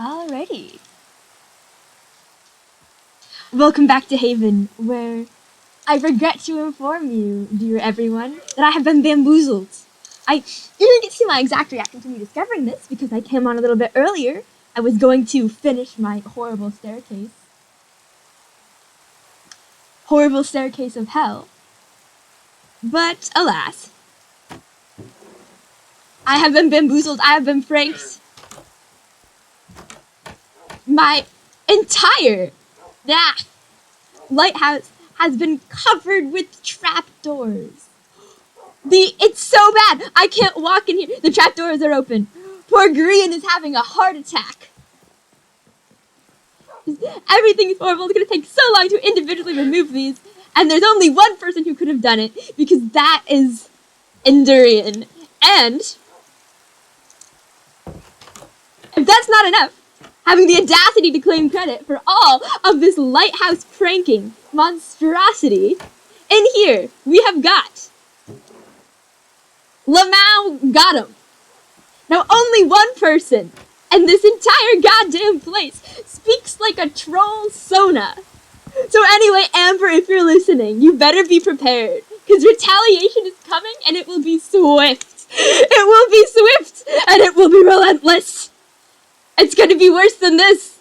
Alrighty. Welcome back to Haven, where I regret to inform you, dear everyone, that I have been bamboozled. You didn't get to see my exact reaction to me discovering this, because I came on a little bit earlier. I was going to finish my horrible staircase. Horrible staircase of hell. But, alas, I have been bamboozled, I have been pranked. My entire lighthouse has been covered with trapdoors. It's so bad, I can't walk in here. The trapdoors are open. Poor Grian is having a heart attack. Everything is horrible. It's going to take so long to individually remove these. And there's only one person who could have done it, because that is Endurian. And if that's not enough, having the audacity to claim credit for all of this lighthouse pranking monstrosity, in here we have got Lamau got him. Now only one person in this entire goddamn place speaks like a troll Sona. So anyway, Amber, if you're listening, you better be prepared, because retaliation is coming and it will be swift. It will be swift and it will be relentless. It's going to be worse than this.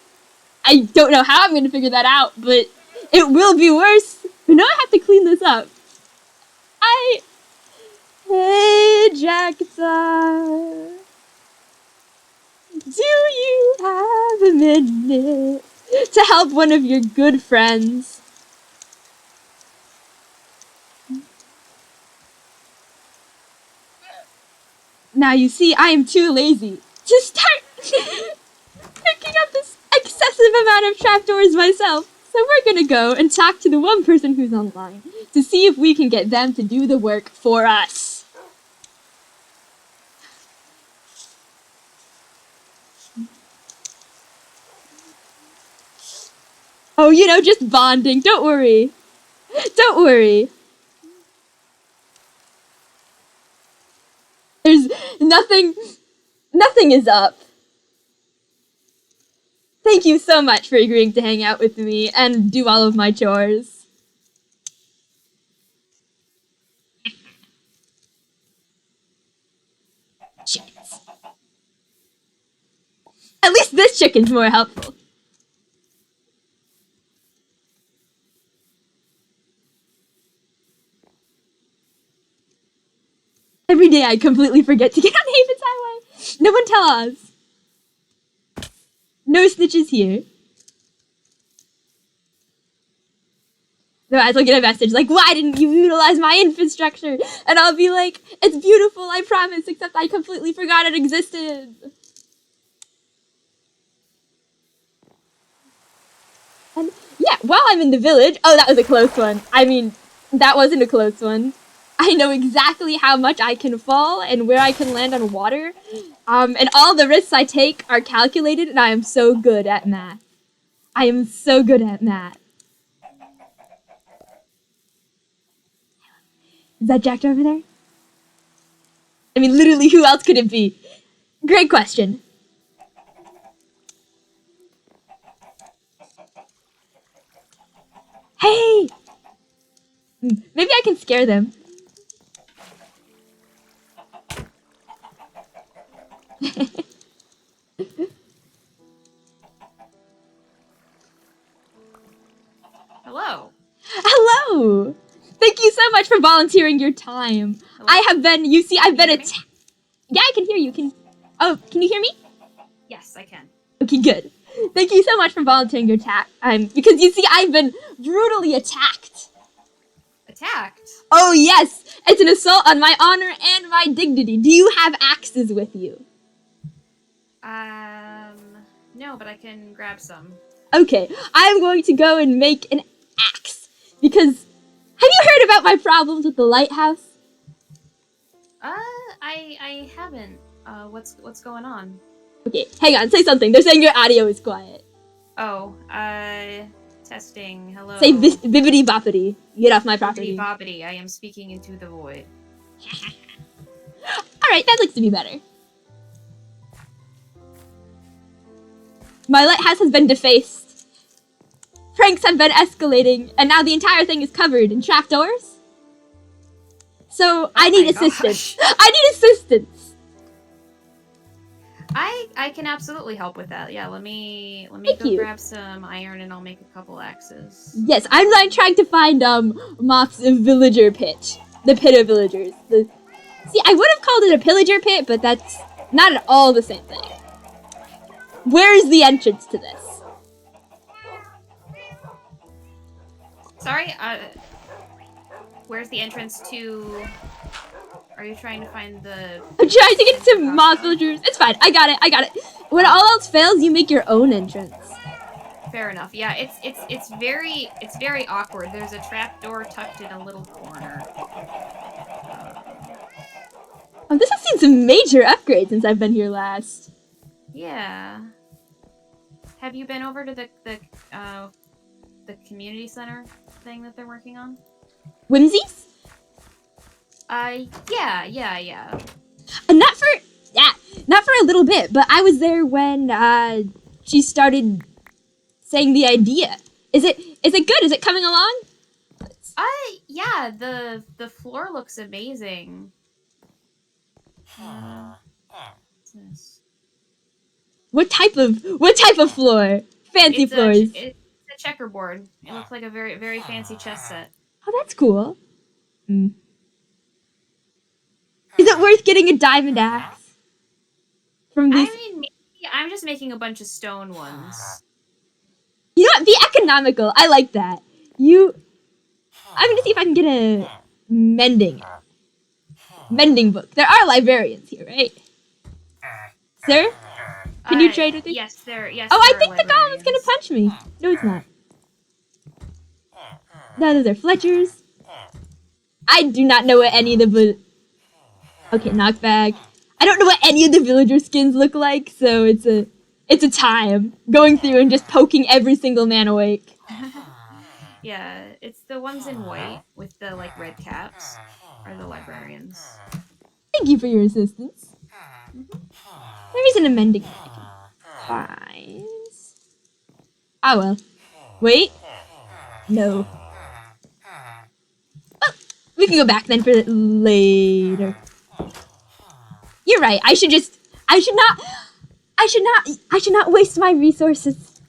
I don't know how I'm going to figure that out, but it will be worse. But now I have to clean this up. Hey, Jackdaw. Do you have a minute to help one of your good friends? Now you see, I am too lazy to start picking up this excessive amount of trapdoors myself. So we're gonna go and talk to the one person who's online to see if we can get them to do the work for us. Oh, you know, just bonding. Don't worry. Don't worry. There's nothing is up. Thank you so much for agreeing to hang out with me and do all of my chores. Chickens. At least this chicken's more helpful. Every day I completely forget to get on Haven's Highway. No one tell us. No snitches here. Otherwise I'll get a message like, why didn't you utilize my infrastructure? And I'll be like, it's beautiful, I promise, except I completely forgot it existed. And yeah, while I'm in the village, oh, that was a close one. I mean, that wasn't a close one. I know exactly how much I can fall and where I can land on water. And all the risks I take are calculated, and I am so good at math. I am so good at math. Is that Jackdaw over there? I mean, literally, who else could it be? Great question. Hey! Maybe I can scare them. Hello. Hello! Thank you so much for volunteering your time. Hello? I have been, you see, I've been attacked. Yeah, I can hear you. Can you hear me? Yes, I can. Okay, good. Thank you so much for volunteering your time. Because you see, I've been brutally attacked. Attacked? Oh yes! It's an assault on my honor and my dignity. Do you have axes with you? No, but I can grab some. Okay, I'm going to go and make an axe. Because, have you heard about my problems with the lighthouse? I haven't. What's going on? Okay, hang on, say something. They're saying your audio is quiet. Oh, testing. Hello. Say bibbity boppity. Get off my property. Bibbidi bobbidi, I am speaking into the void. Alright, that looks to be better. My lighthouse has been defaced. Pranks have been escalating, and now the entire thing is covered in trapdoors. So I need assistance. I need assistance. I can absolutely help with that. Yeah, let me Thank go you. grab some iron and I'll make a couple axes. Yes, I'm like trying to find Moth's villager pit. The pit of villagers. See, I would have called it a pillager pit, but that's not at all the same thing. Where is the entrance to this? Sorry, where's the entrance to... Are you trying to find the... I'm trying to get to Moth villagers. It's fine. I got it. When all else fails, you make your own entrance. Fair enough. Yeah, it's very awkward. There's a trapdoor tucked in a little corner. Oh, this has seen some major upgrades since I've been here last. Yeah. Have you been over to the community center thing that they're working on? Whimsies? Yeah. And not for a little bit, but I was there when she started saying the idea. Is it good? Is it coming along? Yeah, the floor looks amazing. What's this? What type of floor? Fancy floors. It's a checkerboard. It looks like a very, very fancy chess set. Oh, that's cool. Is it worth getting a diamond axe? From these? I mean, maybe I'm just making a bunch of stone ones. You know what? Be economical. I like that. I'm gonna see if I can get a mending book. There are librarians here, right? Sir? Can you trade with me? Yes, yes. Oh, I think the golem is gonna punch me. No, it's not. No, those are Fletchers. I do not know what any of the... Okay, knockback. I don't know what any of the villager skins look like, so it's a time going through and just poking every single man awake. Yeah, it's the ones in white with the like red caps are the librarians. Thank you for your assistance. There isn't a mending I can find. Ah well. Wait. No. Well, we can go back then for later. You're right. I should not waste my resources.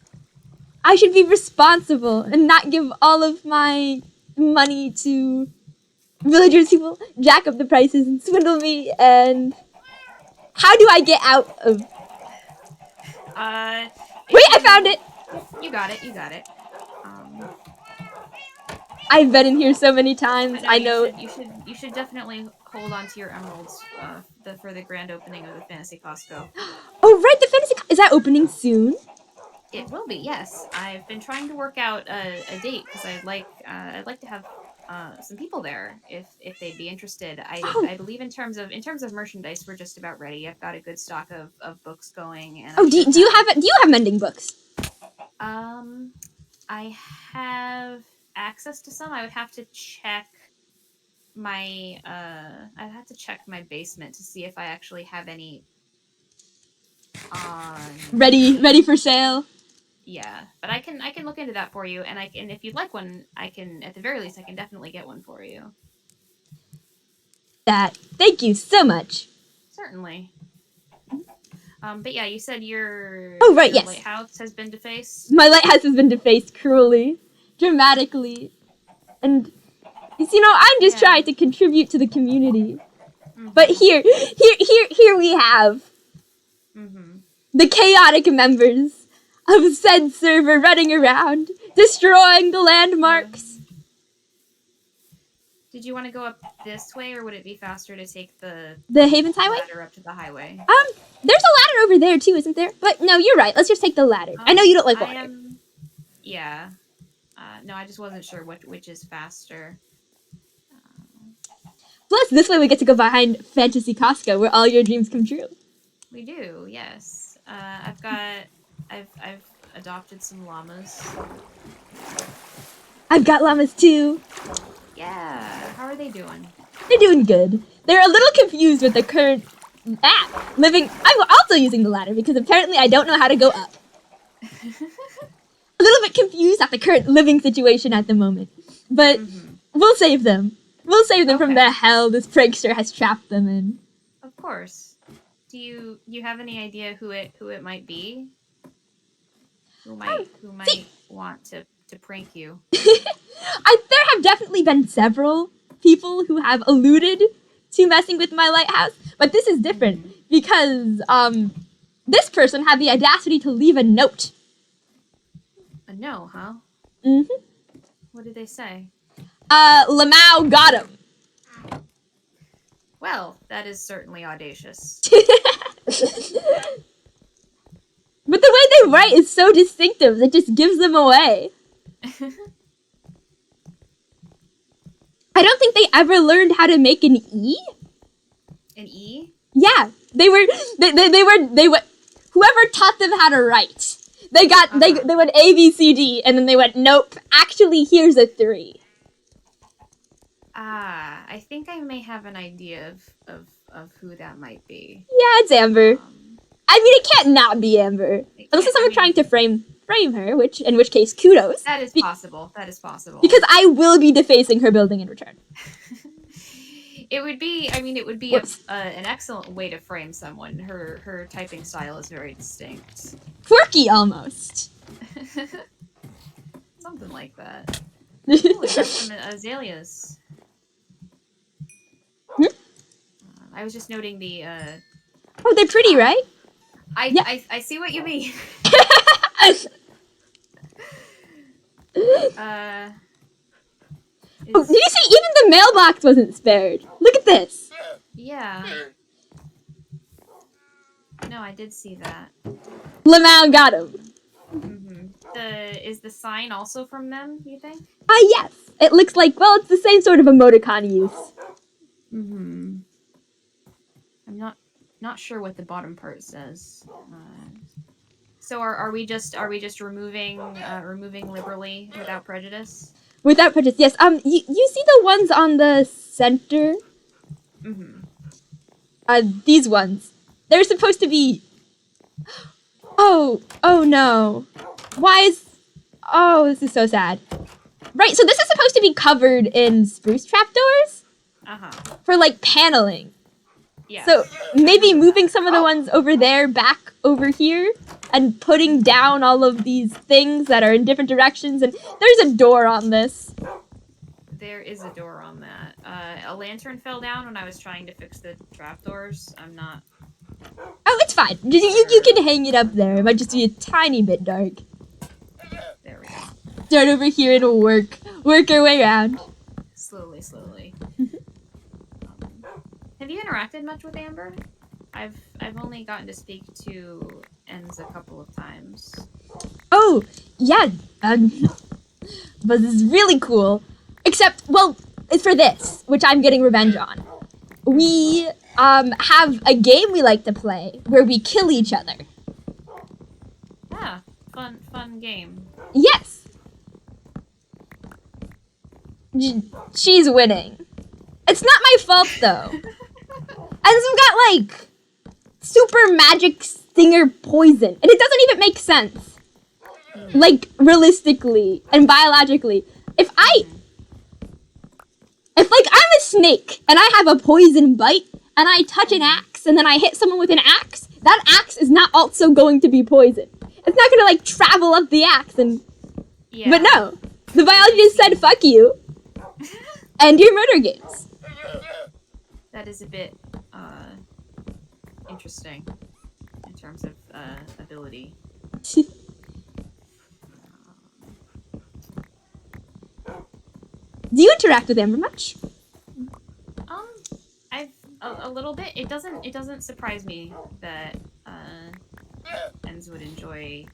I should be responsible and not give all of my money to villagers who will jack up the prices and swindle me. And how do I get out of... Wait, I found it! You got it. I've been in here so many times. I know. You should definitely hold on to your emeralds for the grand opening of the Fantasy Costco. Oh, right, the Fantasy... Is that opening soon? It will be, yes. I've been trying to work out a date because I'd like to have some people there if they'd be interested. I believe in terms of merchandise, we're just about ready. I've got a good stock of books going. And do you have mending books? I have access to some. I would have to check my basement to see if I actually have any ready for sale. Yeah, but I can look into that for you, and if you'd like one, I can, at the very least, I can definitely get one for you. Thank you so much. Certainly. But yeah, you said your yes. lighthouse has been defaced? My lighthouse has been defaced cruelly, dramatically, and I'm just trying to contribute to the community. Mm-hmm. But here we have the chaotic members of said server running around, destroying the landmarks. Did you want to go up this way, or would it be faster to take the Havens Highway? Ladder up to the highway? There's a ladder over there too, isn't there? But no, you're right. Let's just take the ladder. I know you don't like water. Yeah. No, I just wasn't sure which is faster. Plus, this way we get to go behind Fantasy Costco, where all your dreams come true. We do, yes. I've adopted some llamas. I've got llamas too. Yeah. How are they doing? They're doing good. They're a little confused with the current app. I'm also using the ladder because apparently I don't know how to go up. A little bit confused at the current living situation at the moment. But we'll save them. We'll save them from the hell this prankster has trapped them in. Of course. Do you have any idea who it might be? Who might want to prank you? There have definitely been several people who have alluded to messing with my lighthouse, but this is different because this person had the audacity to leave a note. A no, huh? Mm-hmm. What did they say? Lamau got him. Well, that is certainly audacious. But the way they write is so distinctive, it just gives them away. I don't think they ever learned how to make an E. An E? Yeah, they were whoever taught them how to write. They went A, B, C, D, and then they went, nope, actually here's a 3. Ah, I think I may have an idea of who that might be. Yeah, it's Amber. I mean, it can't not be Amber. Unless it's someone trying to frame her, in which case, kudos. That is possible. That is possible. Because I will be defacing her building in return. It would be an excellent way to frame someone. Her typing style is very distinct. Quirky, almost. Something like that. Ooh, we got some azaleas. I was just noting the... Oh, they're pretty, right? I see what you mean. Oh, did you see? Even the mailbox wasn't spared. Look at this. Yeah. No, I did see that. Lamau got him. Is the sign also from them, you think? Yes. It looks like, well, it's the same sort of emoticon use. I'm not sure what the bottom part says. So are we just removing liberally without prejudice? Without prejudice, yes. You see the ones on the center? These ones. They're supposed to be... Oh no. Why is... Oh, this is so sad. Right, so this is supposed to be covered in spruce trapdoors? For, like, paneling. Yeah. So maybe moving some of the ones over there back over here and putting down all of these things that are in different directions. And there's a door on this. There is a door on that. A lantern fell down when I was trying to fix the trapdoors. I'm not... Oh, it's fine. You can hang it up there. It might just be a tiny bit dark. There we go. Start over here and we'll work our way around. Slowly. Have you interacted much with Amber? I've only gotten to speak to Enz a couple of times. Oh, yeah. But this is really cool. Except, well, it's for this, which I'm getting revenge on. We have a game we like to play where we kill each other. Ah, fun game. Yes. She's winning. It's not my fault, though. And we've got, like, super magic stinger poison. And it doesn't even make sense. Like, realistically and biologically. If I'm a snake and I have a poison bite and I touch an axe and then I hit someone with an axe, that axe is not also going to be poison. It's not gonna, like, travel up the axe and... Yeah. But no. The biologist said, fuck you. And your murder games. That is a bit, interesting in terms of, ability. Do you interact with Amber much? I've a little bit. It doesn't surprise me that, Enz would enjoy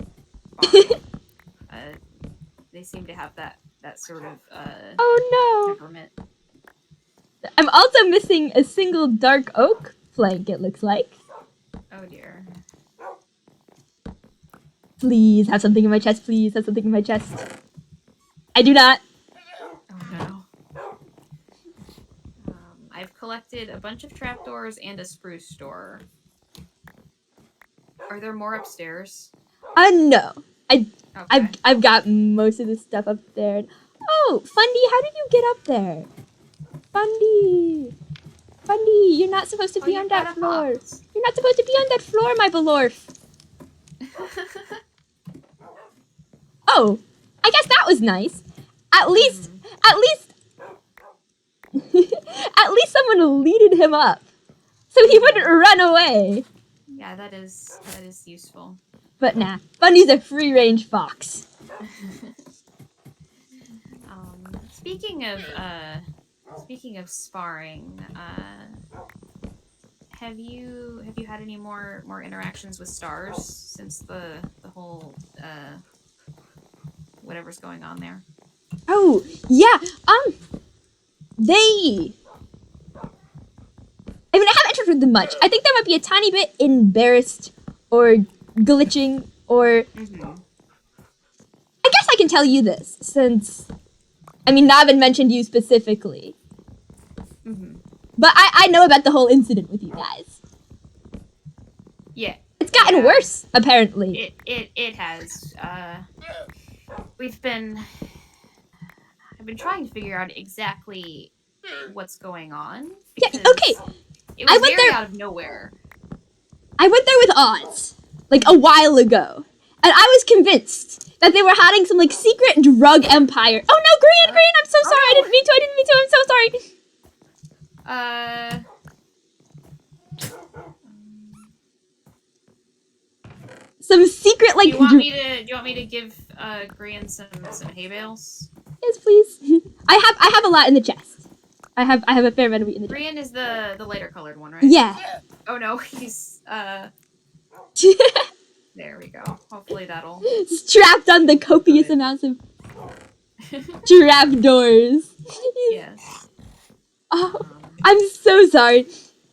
farming. They seem to have that sort of, oh no. temperament. I'm also missing a single dark oak plank, it looks like. Oh dear. Please have something in my chest, please have something in my chest. I do not. Oh no. I've collected a bunch of trapdoors and a spruce door. Are there more upstairs? No. I've got most of this stuff up there. Oh, Fundy, how did you get up there? Fundy, you're not supposed to be on that floor. You're not supposed to be on that floor, my belorf. Oh, I guess that was nice. At least, at least someone leaded him up, so he wouldn't run away. Yeah, that is useful. But nah, Fundy's a free-range fox. Speaking of sparring, have you had any more interactions with stars since the whole whatever's going on there? Oh yeah, they. I mean, I haven't interacted with them much. I think they might be a tiny bit embarrassed or glitching or. I guess I can tell you this since. I mean, Navin mentioned you specifically. But I know about the whole incident with you guys. Yeah. It's gotten worse, apparently. It has. I've been trying to figure out exactly what's going on. Yeah, okay. It was very out of nowhere. I went there with Oz, like a while ago. And I was convinced that they were hiding some like secret drug empire. Oh no, Green, I'm so sorry. I didn't mean to. I'm so sorry. Some secret like. Do you want me to give Grian some hay bales? Yes, please. I have a lot in the chest. I have a fair amount of wheat in the chest. Grian is the lighter colored one, right? Yeah. Oh no, he's there we go. Hopefully that'll strapped on the copious amounts of trapdoors. Yes. Oh, I'm so sorry.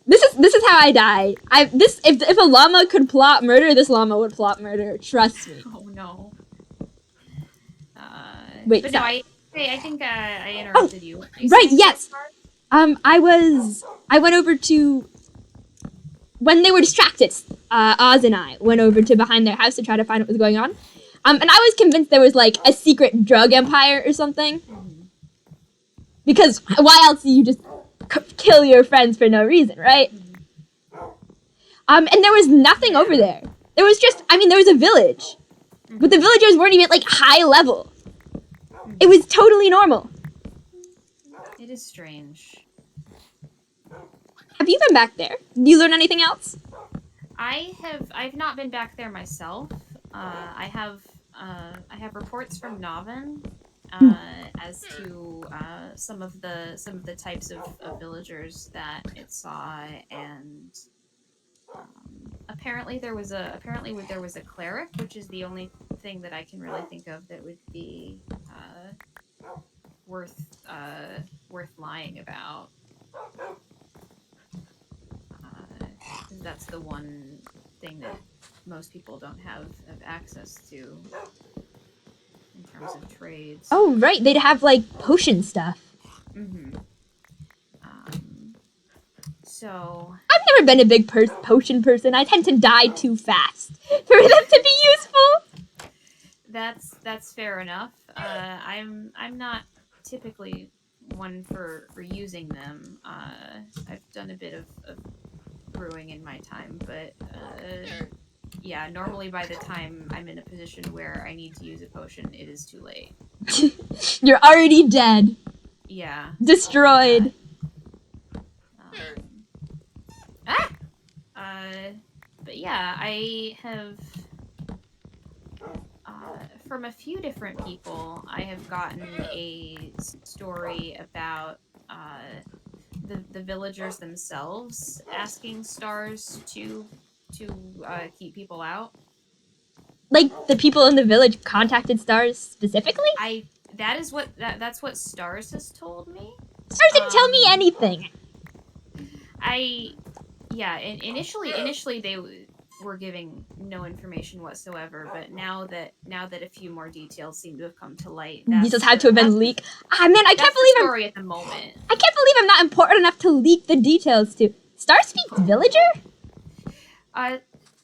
This is how I die. If a llama could plot murder, this llama would plot murder. Trust me. Oh no. Wait. But sorry. No, I think I interrupted you. Right. Yes. I went over to when they were distracted. Oz and I went over to behind their house to try to find what was going on. And I was convinced there was like a secret drug empire or something. Because why else do you just kill your friends for no reason, right? And there was nothing over there. There was just, there was a village. But the villagers weren't even, like, high level. It was totally normal. It is strange. Have you been back there? Did you learn anything else? I've not been back there myself. I have reports from Navin. As to some of the types of villagers that it saw, and apparently there was a cleric, which is the only thing that I can really think of that would be worth lying about. That's the one thing that most people don't have access to. In terms of trades. Oh, right. They'd have, like, potion stuff. So... I've never been a big potion person. I tend to die too fast for them to be useful. That's fair enough. I'm not typically one for using them. I've done a bit of brewing in my time, but... yeah, normally by the time I'm in a position where I need to use a potion, it is too late. You're already dead. Yeah. Destroyed. But yeah, I have, from a few different people, I have gotten a story about, the villagers themselves asking stars to keep people out. Like, the people in the village contacted stars specifically? That's what Stars has told me. Stars didn't tell me anything. Initially they were giving no information whatsoever, but now that a few more details seem to have come to light, details had to have been leaked. Ah, man, I can't believe story at the moment. I can't believe I'm not important enough to leak the details to. Star speaks villager?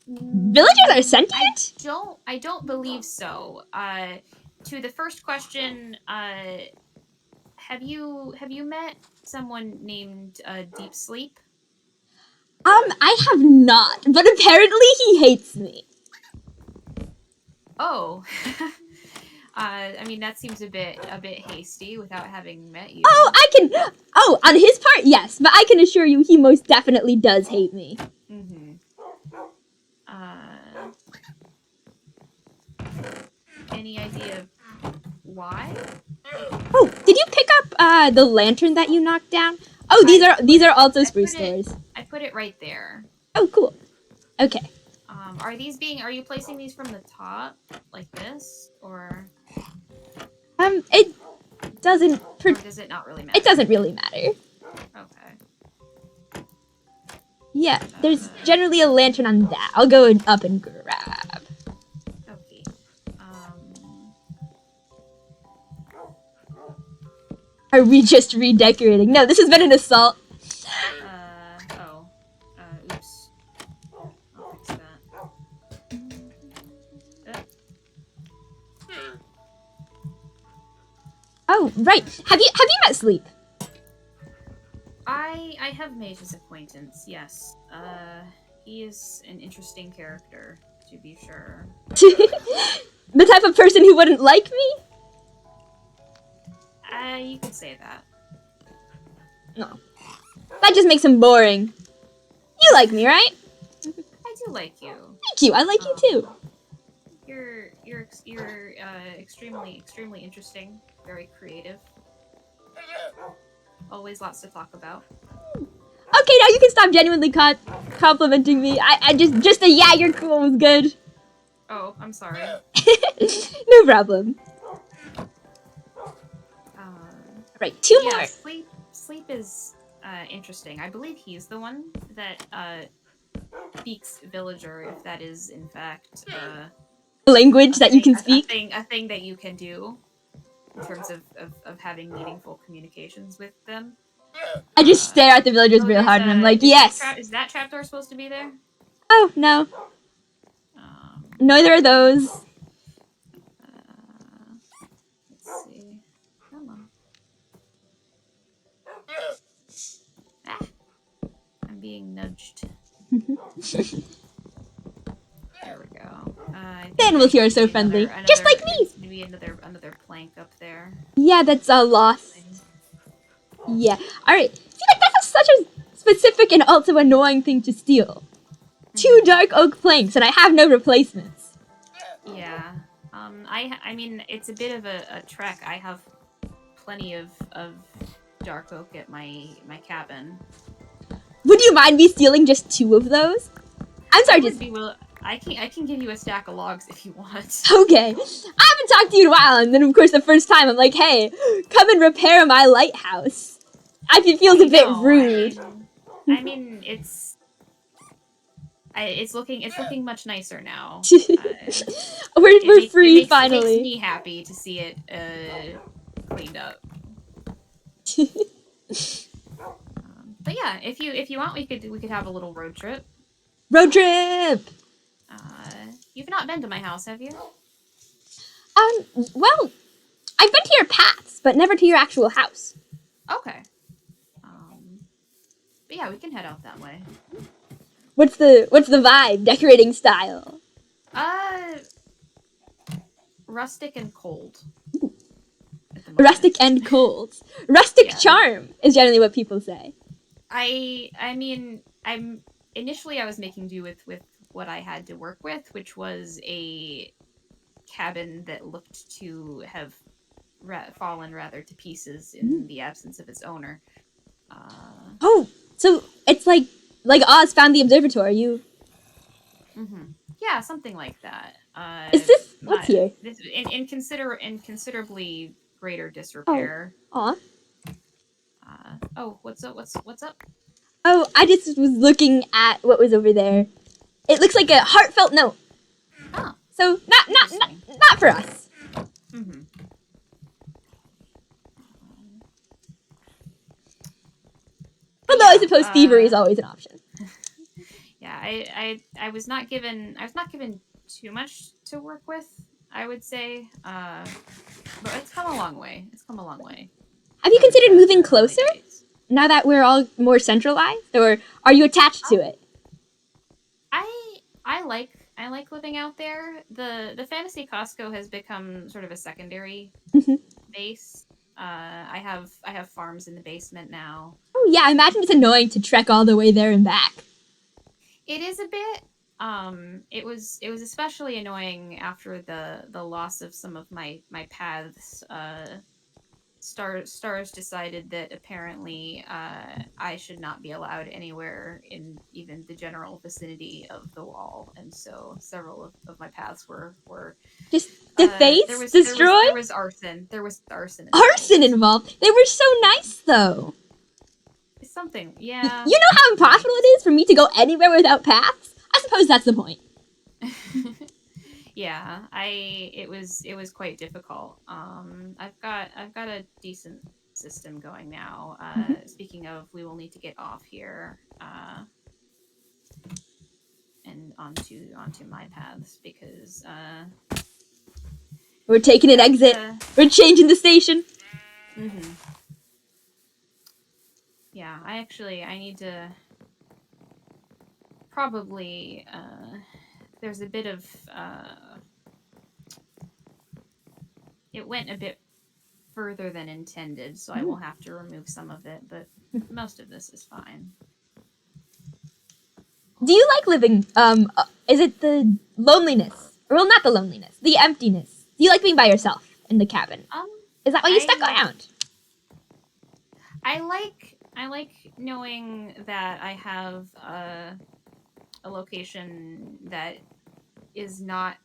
Villagers are sentient? I don't believe so. To the first question, have you met someone named Deep Sleep? I have not, but apparently he hates me. Oh. I mean that seems a bit hasty without having met you. On his part, yes, but I can assure you he most definitely does hate me. Mm-hmm. Any idea why? Oh, did you pick up the lantern that you knocked down? Oh, these are also spruce doors. I put it right there. Oh, cool. Okay. Are you placing these from the top like this, or It doesn't. or does it not really matter? It doesn't really matter. Okay. Yeah, there's generally a lantern on that. I'll go up and grab. Okay. Are we just redecorating? No, this has been an assault. Oops. I'll fix that. Oh, right. Have you met Sleep? I have made his acquaintance, yes. He is an interesting character, to be sure. The type of person who wouldn't like me? You could say that. No. That just makes him boring. You like me, right? I do like you. Thank you. I like you too. You're extremely interesting. Very creative. Always lots to talk about. Okay, now you can stop genuinely complimenting me. I just a yeah, you're cool was good. Oh, I'm sorry. No problem. Right, two more. Sleep is interesting. I believe he's the one that speaks villager, if that is in fact language that you can speak. A thing that you can do in terms of having meaningful communications with them. I just stare at the villagers real hard and I'm like, yes. Is that trapdoor supposed to be there? Oh, no. Neither are those. Let's see. Come on. I'm being nudged. There we go. Animals here are so friendly. Just like me! Maybe another plank up there. Yeah, that's lost. Yeah. Alright. See, like, that's such a specific and also annoying thing to steal. 2 dark oak planks, and I have no replacements. Yeah. I mean, it's a bit of a trek. I have plenty of dark oak at my cabin. Would you mind me stealing just 2 of those? I'm sorry, I can give you a stack of logs if you want. Okay. I haven't talked to you in a while, and then of course the first time I'm like, hey, come and repair my lighthouse. It feels a bit rude. I mean, it's looking much nicer now. We're free finally. It makes me happy to see it cleaned up. But yeah, if you want, we could have a little road trip. Road trip. You've not been to my house, have you? Well, I've been to your paths, but never to your actual house. Okay. But yeah, we can head out that way. What's the vibe? Decorating style? Rustic and cold. Rustic and cold. Rustic charm is generally what people say. I mean, I was making do with what I had to work with, which was a cabin that looked to have fallen rather to pieces in the absence of its owner. Oh, so it's like Oz found the observatory. Yeah, something like that. Is this what's here? This in considerably greater disrepair. Oh. What's up? Oh, I just was looking at what was over there. It looks like a heartfelt note. Oh. So not for us. Although I suppose thievery is always an option. Yeah, I was not given too much to work with, I would say. But it's come a long way. It's come a long way. Have you From considered moving the early closer days. now that we're all more centralized, or are you attached to it? I like living out there. The fantasy Costco has become sort of a secondary base. I have farms in the basement now. Oh yeah, I imagine it's annoying to trek all the way there and back. It is a bit. It was especially annoying after the loss of some of my paths. Stars decided that apparently I should not be allowed anywhere in even the general vicinity of the wall, and so several of my paths were Just deface, destroy, there was arson. There was arson involved. arson involved. They were so nice though. Something, yeah. You know how impossible it is for me to go anywhere without paths? I suppose that's the point. Yeah, it was quite difficult. I've got a decent system going now. Speaking of, we will need to get off here and onto my paths because We're taking an exit. We're changing the station. Mm-hmm. Yeah, I need to probably there's a bit of it went a bit further than intended, so I will have to remove some of it, but most of this is fine. Do you like living, is it the loneliness? Well, not the loneliness, the emptiness. Do you like being by yourself in the cabin? Is that why you stuck around? I like knowing that I have a location that is not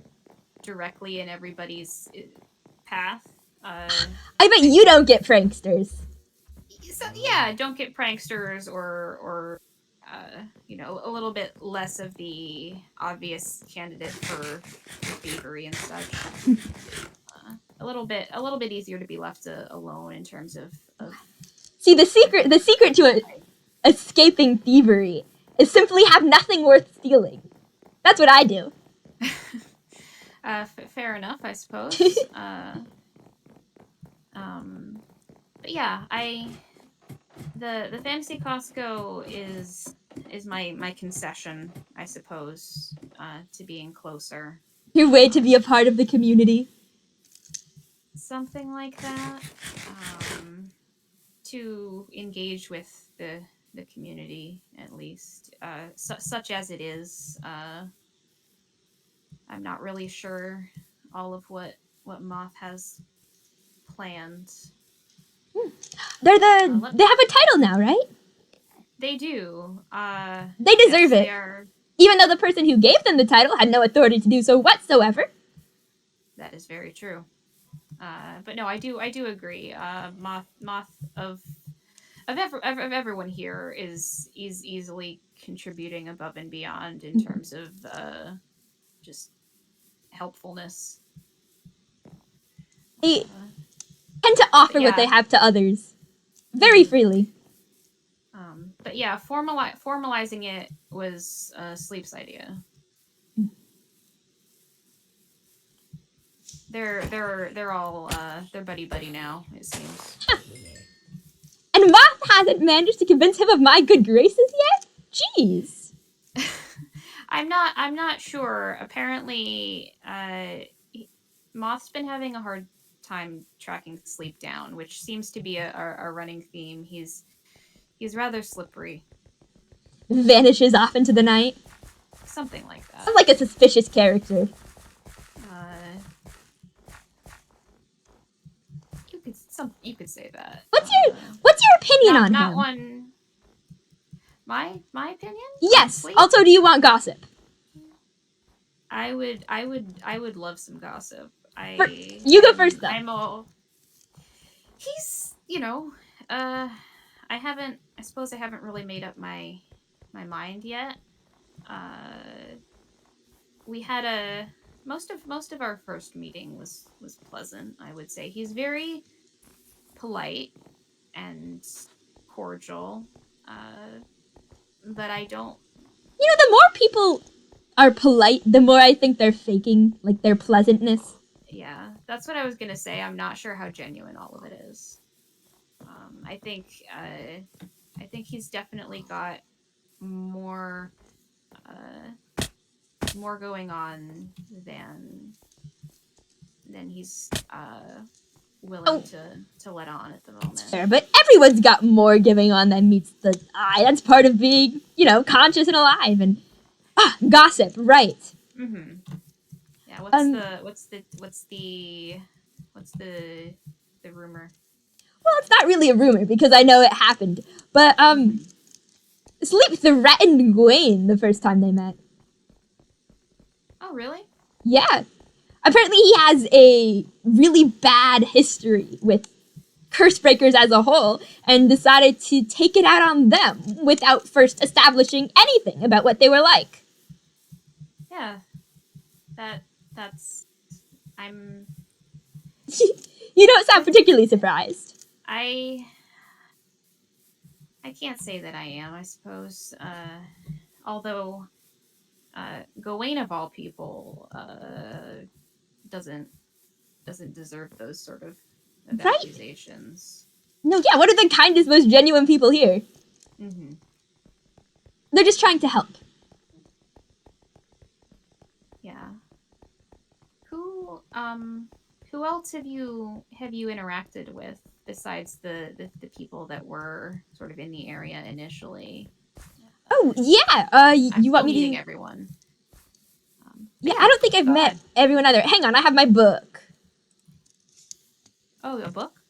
directly in everybody's path. I bet you don't get pranksters. So yeah, don't get pranksters or you know, a little bit less of the obvious candidate for thievery and such. A little bit easier to be left alone in terms of See, the secret to escaping thievery is simply have nothing worth stealing. That's what I do. Fair enough, I suppose. But yeah, the fantasy Costco is my concession, I suppose, to being closer. Your way to be a part of the community. Something like that. To engage with the community, at least, such as it is. I'm not really sure all of what Moth has planned. They have a title now, right? They do. They deserve yes, it. Even though the person who gave them the title had no authority to do so whatsoever. That is very true. But no, I do agree. Moth of everyone here is easily contributing above and beyond in terms of just helpfulness. They tend to offer what they have to others very freely. But yeah, formalizing it was Sleep's idea. They're all they're buddy now, it seems. And Moth hasn't managed to convince him of my good graces yet? Jeez. I'm not sure. Apparently, Moth's been having a hard time tracking Sleep down, which seems to be a running theme. He's rather slippery. Vanishes off into the night. Something like that. Sounds like a suspicious character. You could say that. What's your opinion on not him? One. My opinion? Yes. Also, do you want gossip? I would love some gossip. You go first, though. He's, you know, I suppose I haven't really made up my mind yet. We had most of our first meeting was pleasant, I would say. He's very polite and cordial, but I don't You know, the more people are polite, the more I think they're faking, like, their pleasantness. Yeah, that's what I was gonna say. I'm not sure how genuine all of it is. I think he's definitely got more more going on than he's willing Oh, to let on at the moment. fair, but everyone's got more giving on than meets the eye. That's part of being, you know, conscious and alive. And gossip, right? Mm-hmm. Yeah. What's the rumor? Well, it's not really a rumor because I know it happened. But Sleep threatened Gwen the first time they met. Oh, really? Yeah. Apparently he has a really bad history with curse breakers as a whole and decided to take it out on them without first establishing anything about what they were like. Yeah. That's I'm You don't sound particularly surprised. I can't say that I am, I suppose. Although Gawain of all people doesn't deserve those sort of Right? accusations. No, yeah, what are the kindest, most genuine people here? Mm-hmm. They're just trying to help. Yeah. Who else have you interacted with besides the people that were sort of in the area initially? Oh, yeah. I'm You want still me meeting to... everyone. Yeah, I don't think I've go met ahead. everyone either. Hang on, I have my book. Oh, a book?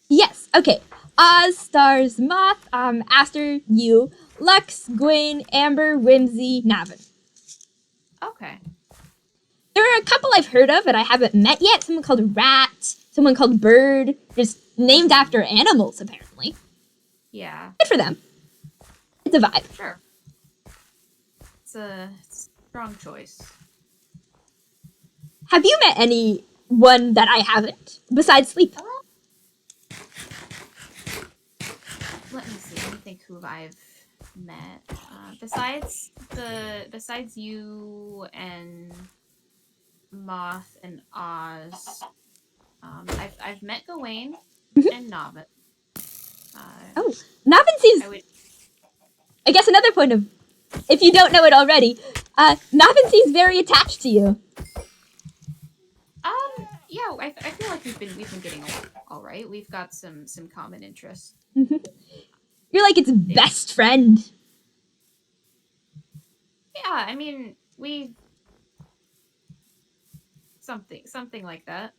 Yes, okay. Oz stars Moth, Aster, you, Lux, Gwen, Amber, Whimsy, Navin. Okay. There are a couple I've heard of but I haven't met yet. Someone called Rat, someone called Bird, just named after animals, apparently. Yeah. Good for them. It's a vibe. Sure. It's a strong choice. Have you met anyone that I haven't, besides Sleep? Let me see. Let me think who I've met. Besides you and Moth and Oz, I've met Gawain and Nobbit. Oh, Navin seems... I would. I guess another point of... If you don't know it already, Navin seems very attached to you. Yeah. I feel like we've been getting along all right. We've got some common interests. You're like its best friend. Yeah. I mean, we something like that.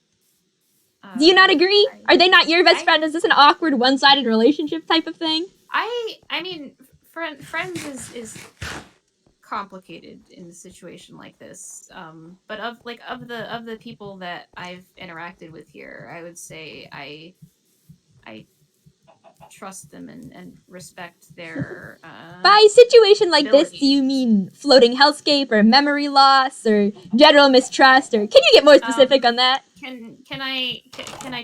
Do you not agree? Are they not your best I friend? Is this an awkward, one-sided relationship type of thing? I mean, friends is complicated in a situation like this. But of the people that I've interacted with here, I would say I trust them and respect their By situation like this, do abilities. you mean floating hellscape or memory loss or general mistrust, or can you get more specific on that? Can I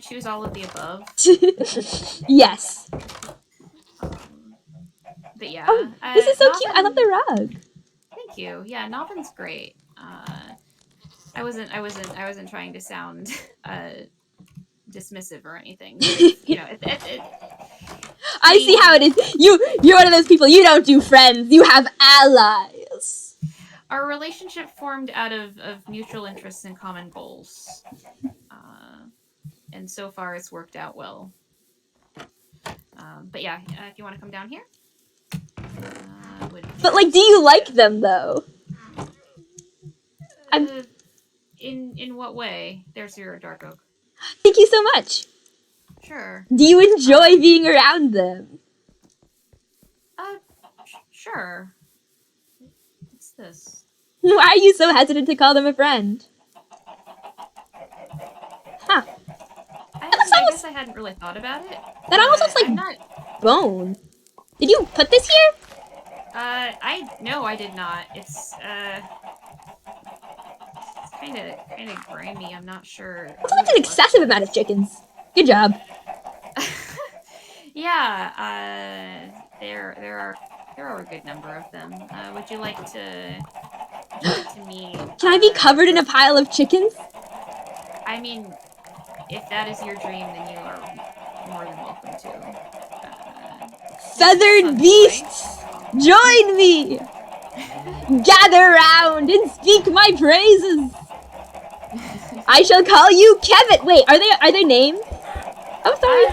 choose all of the above? Yes. But yeah, Oh, this is so cute. I love Nobbin, the rug. thank you. Yeah, Nobbin's great. I wasn't trying to sound dismissive or anything, but it's I see how it is. You're one of those people. You don't do friends. You have allies. our relationship formed out of mutual interests and common goals, and so far it's worked out well. But yeah, if you want to come down here, But like, do you like them though? in what way? There's your dark oak. Thank you so much. Sure. Do you enjoy being around them? Sure. What's this? Why are you so hesitant to call them a friend? Huh. I guess I hadn't really thought about it. That almost looks like I'm not. bone. Did you put this here? No, I did not. It's kind of grimy. I'm not sure. That's like an excessive amount of chickens. Good job. Yeah. There are There are a good number of them. Would you like to meet? Can I be covered in a pile of chickens? I mean, if that is your dream, then you are more than welcome to. Feathered beasts, join me! Gather round and speak my praises! I shall call you Kevin! Wait, are they named? Oh, sorry.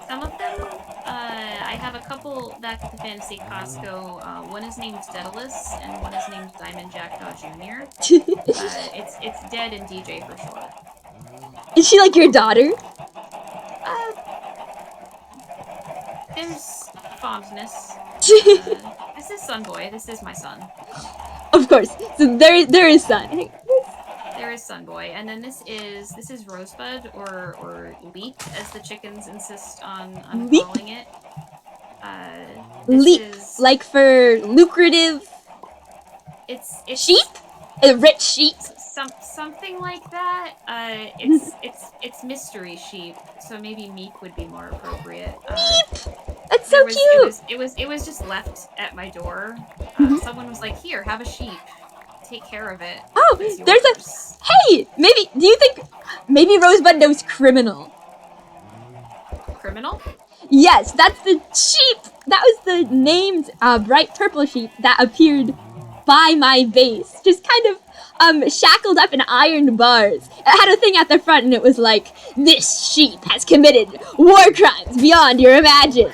Some of them, I have a couple back at the Fantasy Costco. One is named Daedalus, and one is named Diamondjackdaw Jr. It's Dead and DJ for short. Is she like your daughter? There's fondness. This is Sun Boy. This is my son. Of course. So there is son. There is Sun Boy, and then this is Rosebud or Leap, as the chickens insist on calling it. Leap, like for lucrative. It's sheep, a rich sheep. Something like that. It's mystery sheep, so maybe Meek would be more appropriate. Meep! That's so cute. It was just left at my door. Someone was like, "Here, have a sheep. Take care of it." Oh, there's a. Hey, maybe. Do you think maybe Rosebud knows criminal? Criminal? Yes, that's the sheep. That was the named bright purple sheep that appeared by my base, just kind of shackled up in iron bars. It had a thing at the front, and it was like, "This sheep has committed war crimes beyond your imagination."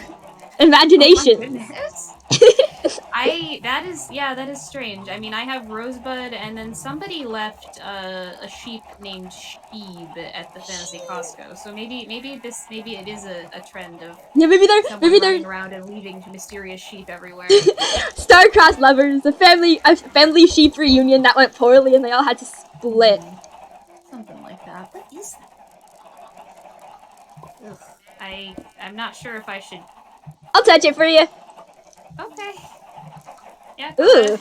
That is strange. I mean, I have Rosebud, and then somebody left a sheep named Sheeb at the Fantasy Costco. So maybe it is a trend of maybe they're running around and leaving mysterious sheep everywhere. Star-crossed lovers, a family sheep reunion that went poorly, and they all had to split. Something like that. What is that? Ugh. I'm not sure if I should. I'll touch it for you. Okay. Yeah. Ooh.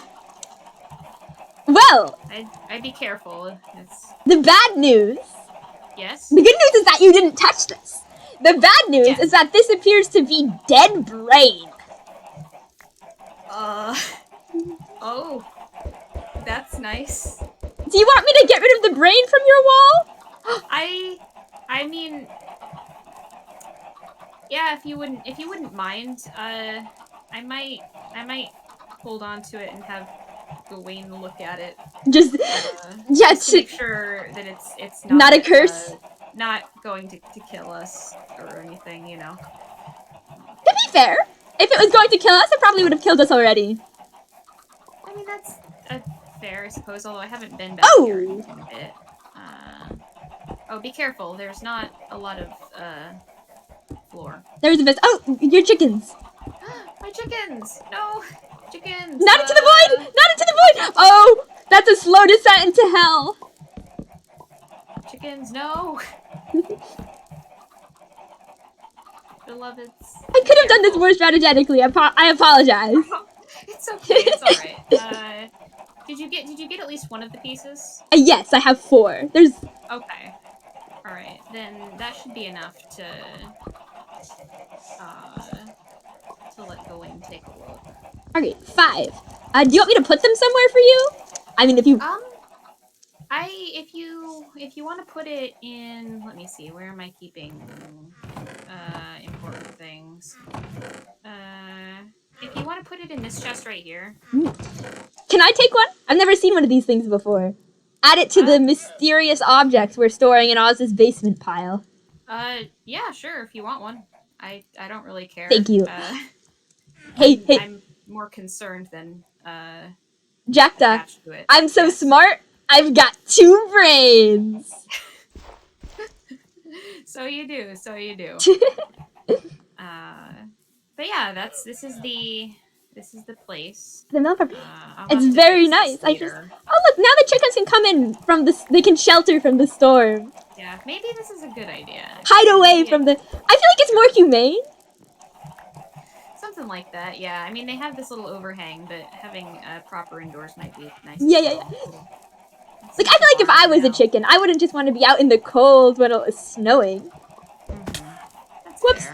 Well. I'd be careful. The bad news. Yes. The good news is that you didn't touch this. The bad news is that this appears to be dead brain. Oh. That's nice. Do you want me to get rid of the brain from your wall? I mean, yeah, if you wouldn't mind, I might hold on to it and have Gawain look at it. Just to make sure that it's not a curse. Not going to kill us or anything, you know. To be fair, if it was going to kill us, it probably would have killed us already. I mean, that's fair, I suppose, although I haven't been back here in a bit. Oh, be careful. There's not a lot of floor. There's a bit. Oh, your chickens. My chickens! No! Chickens! Not into the void! Not into the void! Oh, that's a slow descent into hell. Chickens, no! Beloveds. I could have done this more strategically. I apologize. It's okay. It's all right. Did you get at least one of the pieces? Yes, I have 4. There's. Okay. All right. Then that should be enough to let Gawain take a look. Okay, 5. Do you want me to put them somewhere for you? I mean, if you. If you want to put it in, let me see. Where am I keeping important things? If you want to put it in this chest right here. Can I take one? I've never seen one of these things before. Add it to the mysterious objects we're storing in Oz's basement pile. Yeah, sure. If you want one, I don't really care. Thank you. Hey. I'm more concerned than Jackdaw. I'm so smart. I've got 2 brains. So you do. But yeah, this is the place. It's very nice. Oh look, now the chickens can come in from the. They can shelter from the storm. Yeah, maybe this is a good idea. Hide away from the. I feel like it's more humane. Something like that, yeah. I mean, they have this little overhang, but having proper indoors might be nice. Yeah. Like, I feel like if I was a chicken, I wouldn't just want to be out in the cold when it was snowing. That's Whoops.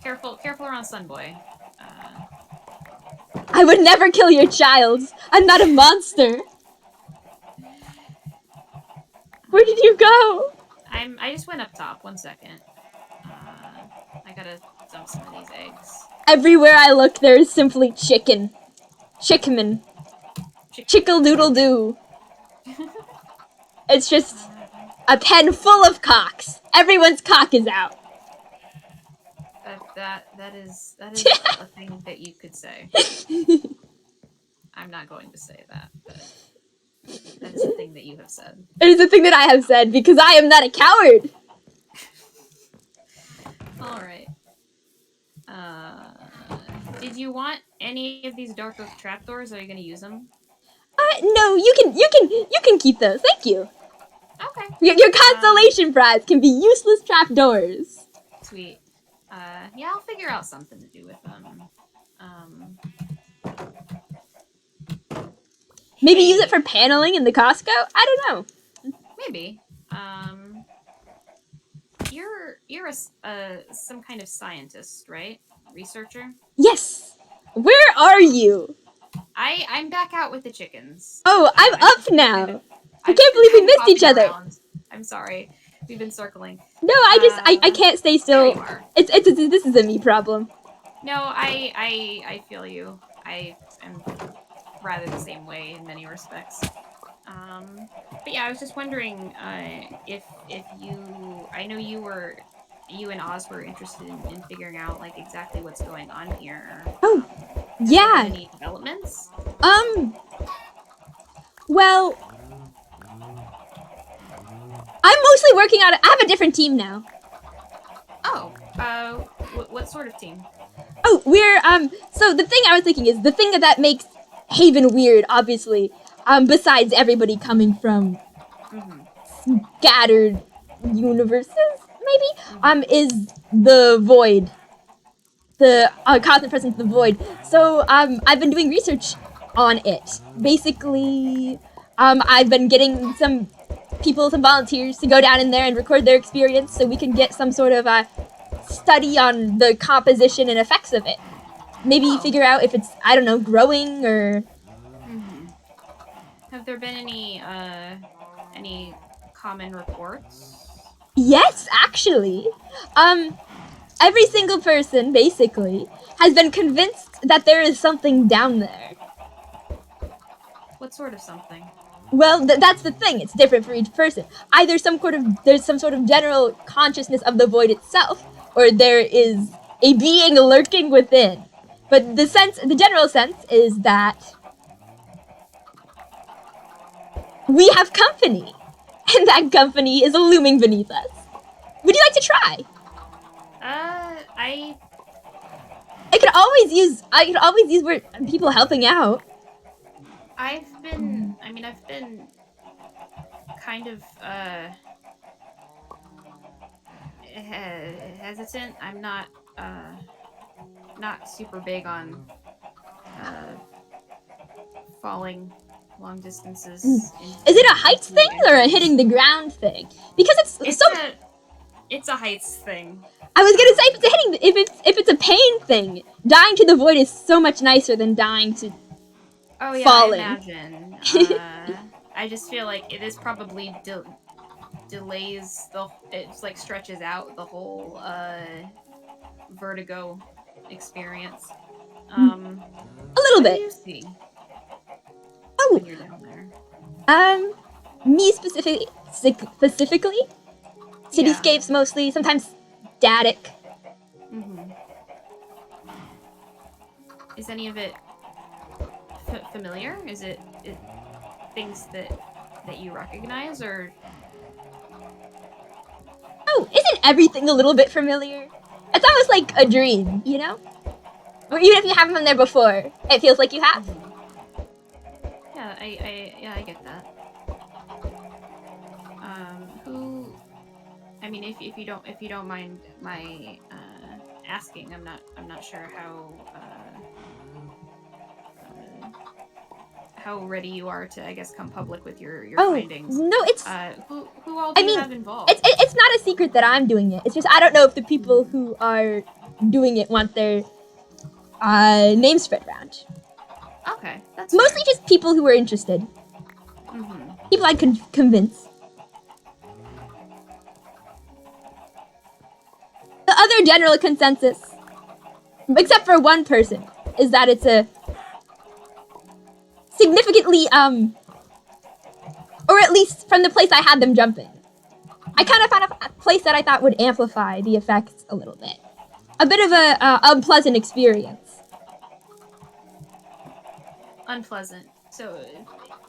fair. Oh, careful around Sunboy. I would never kill your child. I'm not a monster. Where did you go? I just went up top. 1 second. I gotta dump some of these eggs. Everywhere I look, there is simply chicken. Chickman. Chickle-doodle-doo. It's just a pen full of cocks. Everyone's cock is out. That is a thing that you could say. I'm not going to say that, but that is a thing that you have said. It is a thing that I have said because I am not a coward. All right. Did you want any of these dark oak trapdoors? Are you going to use them? No, you can keep those. Thank you. Okay. Your consolation prize can be useless trapdoors. Sweet. Yeah, I'll figure out something to do with them. Maybe use it for paneling in the Costco? I don't know. Maybe. You're some kind of scientist, right? Researcher? Yes. Where are you? I'm back out with the chickens. Oh, I'm up now. I can't believe we missed each other. Around. I'm sorry. We've been circling. No, I can't stay still. There you are. This is a me problem. No, I feel you. I am rather the same way in many respects. But yeah, I was just wondering if I know you and Oz were interested in figuring out like exactly what's going on here. Oh, yeah. Any developments? Well, I'm mostly working on it. I have a different team now. Oh, what sort of team? Oh, we're, so the thing I was thinking is, the thing that makes Haven weird, obviously, besides everybody coming from scattered universes, maybe, is the void. The constant presence of the void. So, I've been doing research on it. Basically, I've been getting some volunteers to go down in there and record their experience so we can get some sort of study on the composition and effects of it. Maybe figure out if it's, I don't know, growing or... Have there been any common reports? Yes, actually. Every single person, basically, has been convinced that there is something down there. What sort of something? Well, that's the thing. It's different for each person. Either there's some sort of general consciousness of the void itself, or there is a being lurking within. But the general sense is that we have company, and that company is looming beneath us. Would you like to try? I could always use people helping out. I've been kind of hesitant. I'm not super big on falling long distances. Is it a heights thing or a hitting the ground thing? Because it's a heights thing. I was gonna say if it's a pain thing, dying to the void is so much nicer than dying to falling. I imagine. I just feel like it is probably delays it's like stretches out the whole vertigo experience. A little bit. What do you see? Oh, when you're down there? Me specifically, cityscapes mostly. Sometimes static. Is any of it familiar? Is it things that you recognize, or? Oh, isn't everything a little bit familiar? It's almost like a dream, you know? Or even if you haven't been there before, it feels like you have. Yeah, I get that. If you don't mind my asking, I'm not sure how ready you are to, I guess, come public with your findings. No, it's who all do you have involved? It's not a secret that I'm doing it. It's just I don't know if the people who are doing it want their name spread around. Okay, that's Mostly fair. just people who were interested. Mm-hmm. People I could convince. The other general consensus, except for one person, is that it's a significantly, or at least from the place I had them jump in. I kind of found a place that I thought would amplify the effects a little bit. A bit of a unpleasant experience. Unpleasant. So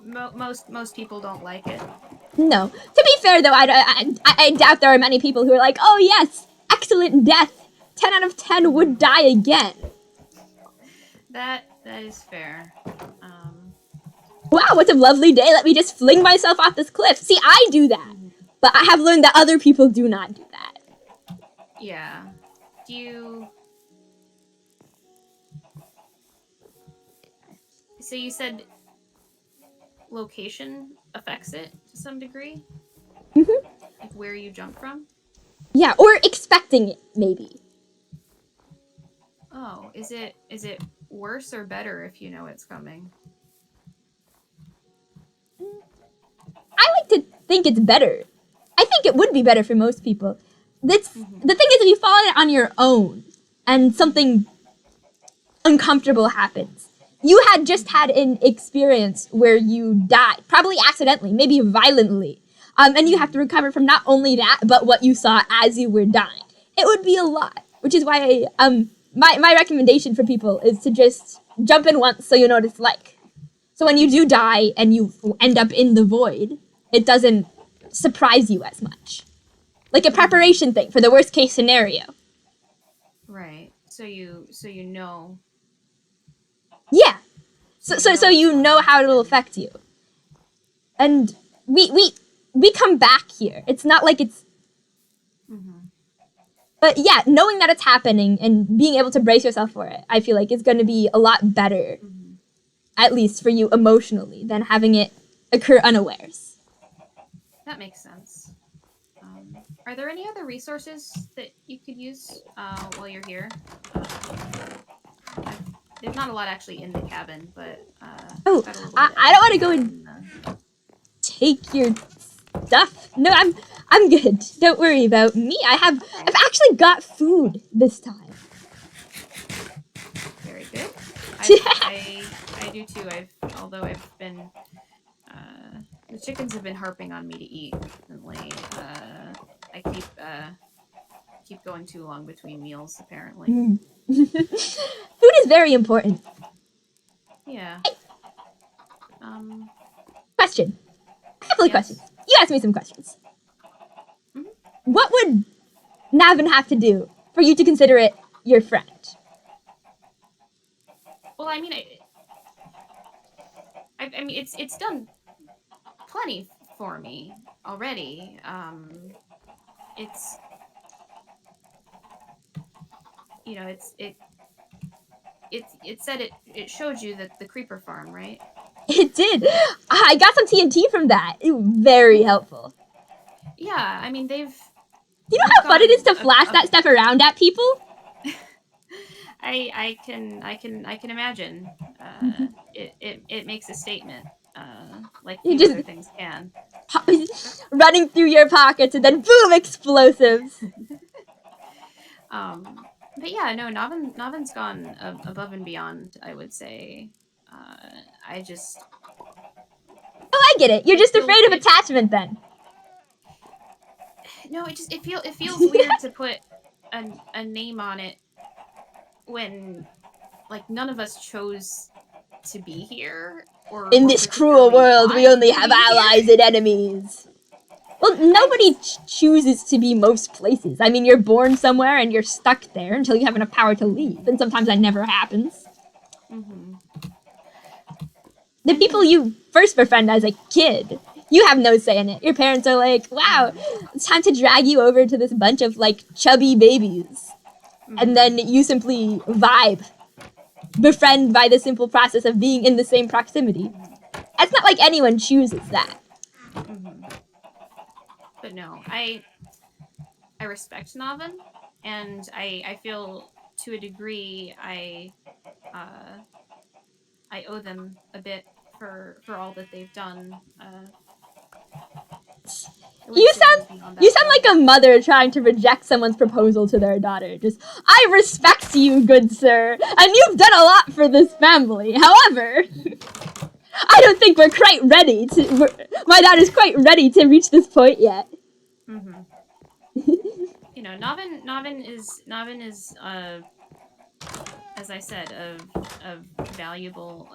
most people don't like it. No. To be fair, though, I doubt there are many people who are like, oh yes, excellent death. 10 out of 10 would die again. That is fair. Wow, what a lovely day. Let me just fling myself off this cliff. See, I do that. But I have learned that other people do not do that. Yeah. Do you... So you said location affects it to some degree? Mm-hmm. Like where you jump from? Yeah, or expecting it, maybe. Oh, is it worse or better if you know it's coming? I like to think it's better. I think it would be better for most people. The thing is, if you fall in it on your own and something uncomfortable happens, you had just had an experience where you died, probably accidentally, maybe violently, and you have to recover from not only that, but what you saw as you were dying. It would be a lot, which is why my recommendation for people is to just jump in once so you know what it's like. So when you do die and you end up in the void, it doesn't surprise you as much. Like a preparation thing for the worst case scenario. Right. So you know. Yeah. So you know how it'll affect you. And we come back here. It's not like it's... But yeah, knowing that it's happening and being able to brace yourself for it, I feel like is going to be a lot better, at least for you emotionally, than having it occur unawares. That makes sense. Are there any other resources that you could use while you're here? There's not a lot actually in the cabin, but Oh, I don't want to go and take your stuff. No, I'm good. Don't worry about me. I've actually got food this time. Very good. I do too. Although I've been the chickens have been harping on me to eat recently. I keep going too long between meals apparently. Food is very important. Yeah. Question. A couple of questions. You asked me some questions. What would Navin have to do for you to consider it your friend? Well, I mean, I mean, it's done plenty for me already. It's you know, it said it showed you that the creeper farm, right? It did. I got some TNT from that. It was very helpful. Yeah, I mean they've. Do you know how fun it is to flash that stuff around at people? I can imagine. It makes a statement, like few other things can. Running through your pockets and then boom, explosives. But yeah, no, Navin's gone above and beyond, I would say. I just. Oh, I get it. You're just afraid of attachment then. No, it feels weird to put a name on it when like none of us chose to be here or in this cruel world we only have allies and enemies. Well, nobody chooses to be most places. I mean, you're born somewhere and you're stuck there until you have enough power to leave, and sometimes that never happens. The people you first befriend as a kid, you have no say in it. Your parents are like, wow, it's time to drag you over to this bunch of like chubby babies. And then you simply vibe, befriend by the simple process of being in the same proximity. It's not like anyone chooses that. But no, I respect Navin, and I feel to a degree, I owe them a bit for all that they've done. I You wouldn't say it goes beyond you that sound though. like a mother trying to reject someone's proposal to their daughter. Just, I respect you, good sir, and you've done a lot for this family. However, I don't think we're quite ready to. My daughter's quite ready to reach this point yet. Mm-hmm. You know, Navin is as I said, a valuable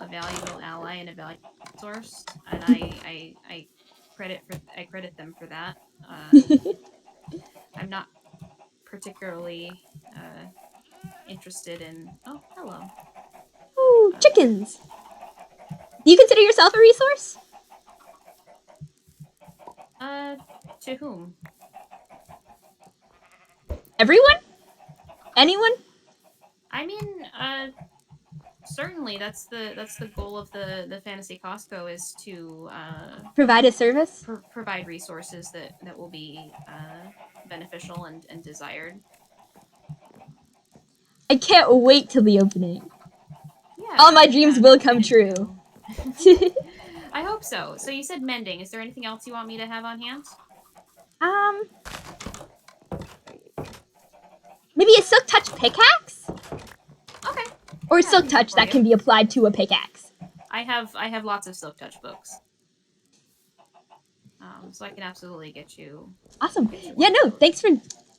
ally and a valuable source, and I credit them for that. I'm not particularly interested in. Oh, hello. Ooh, Uh, chickens. Do you consider yourself a resource? uh, to whom? Everyone? Anyone? I mean, certainly that's the goal of the fantasy Costco is to Provide a service? provide resources that will be beneficial and desired. I can't wait till the opening. All my Yeah, dreams I'm will come excited true. too. I hope so. So you said mending. Is there anything else you want me to have on hand? um, maybe a silk touch pickaxe? Okay. Or Yeah, I silk can do that touch for that you. can be applied to a pickaxe. I have lots of Silk Touch books. So I can absolutely Awesome. get you Yeah, one of no, those. thanks for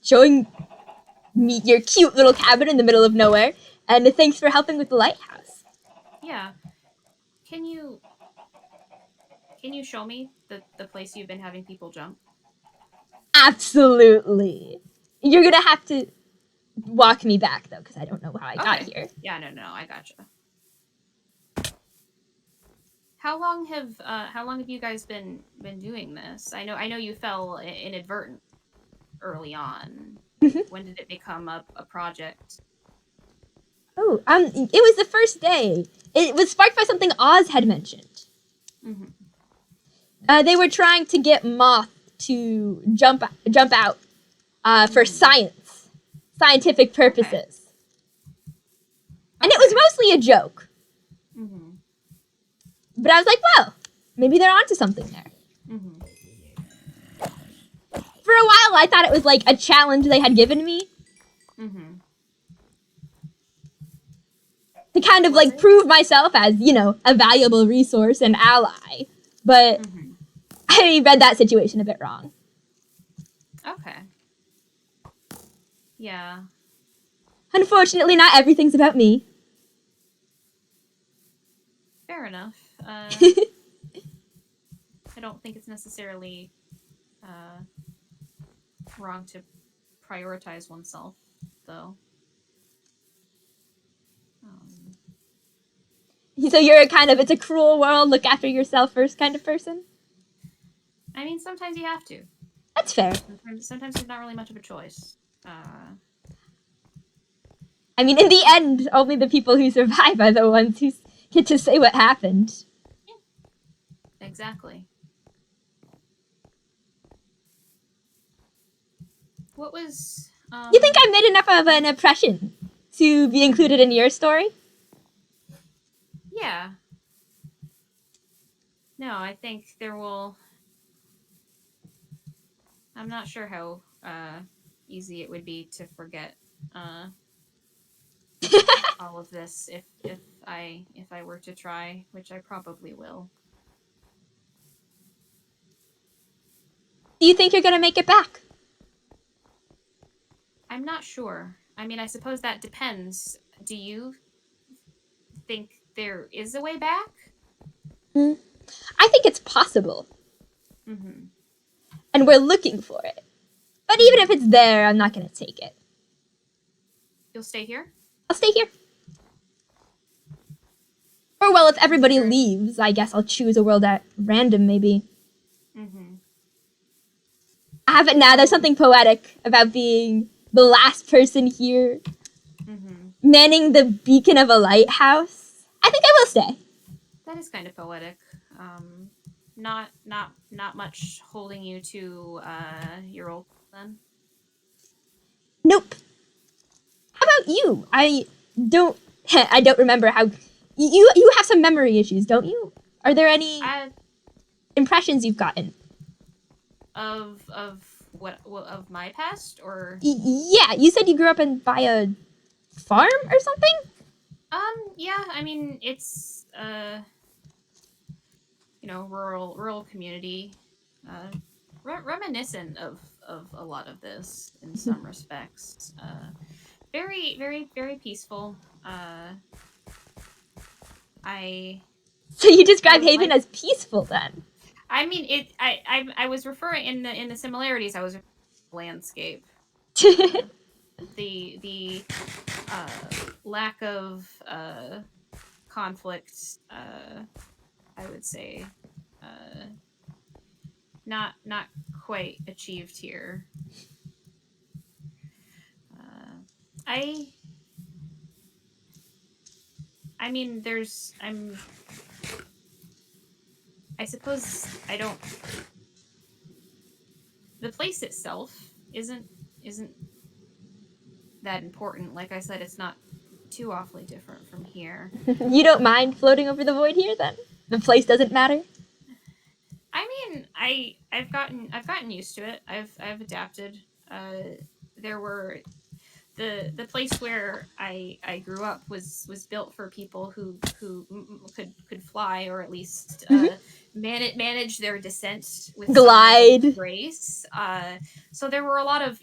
showing me your cute little cabin in the middle of nowhere. And thanks for helping with the lighthouse. Yeah. Can you show me the place you've been having people jump? Absolutely. You're gonna have to walk me back, though, because I don't know how I got Okay. here. Yeah, no, I gotcha. How long have you guys been doing this? I know you fell inadvertent early on. When did it become a project? Oh, it was the first day. It was sparked by something Oz had mentioned. Mm-hmm. They were trying to get Moth to jump out for Mm-hmm. scientific Okay. purposes, and it was Okay. mostly a joke. Mm-hmm. But I was like, well, maybe they're onto something there. Mm-hmm. For a while, I thought it was like a challenge they had given me Mm-hmm. to kind of Was like it? prove myself as, a valuable resource and ally. But Mm-hmm. I read that situation a bit wrong. Okay. Yeah. Unfortunately, not everything's about me. Fair enough. I don't think it's necessarily uh, wrong to prioritize oneself, though. Um, So you're a kind of, it's a cruel world, look after yourself first kind of person? I mean, sometimes you have to. That's fair. Sometimes there's not really much of a choice. I mean, in the end, only the people who survive are the ones who get to say what happened. Exactly. What was You think I made enough of an impression to be included in your story? Yeah. No, I think there will. I'm not sure how easy it would be to forget uh, all of this if I were to try, which I probably will. Do you think you're gonna make it back? I'm not sure. I mean, I suppose that depends. Do you think there is a way back? Hmm. I think it's possible, Mm-hmm. and we're looking for it. But even if Mm-hmm. it's there, I'm not gonna take it. You'll stay here? I'll stay here. Or well, if everybody Consider. leaves, I guess I'll choose a world at random, maybe. Mm-hmm. I have it now. There's How? something poetic about being the last person here, Mm-hmm. manning the beacon of a lighthouse. I think I will stay. That is kind of poetic. Not much holding you to your old then. Nope. How about you? I don't remember how you have some memory issues, don't you? Are there any impressions you've gotten of what of my past or yeah, you said you grew up by a farm or something? yeah, I mean it's rural community, uh reminiscent of a lot of this in some respects. Very very very peaceful. I So you I describe would Haven like as peaceful then? I mean it I was referring in the similarities I was landscape. The lack of conflict, I would say, uh, not quite achieved here. Uh, I I mean, I suppose I don't. The place itself isn't that important. Like I said, it's not too awfully different from here. You don't mind floating over the void here then? The place doesn't matter? I mean, I've gotten used to it. I've adapted. There were the place where I grew up was built for people who could fly, or at least manage their descent with some level of Glide. grace. So there were a lot of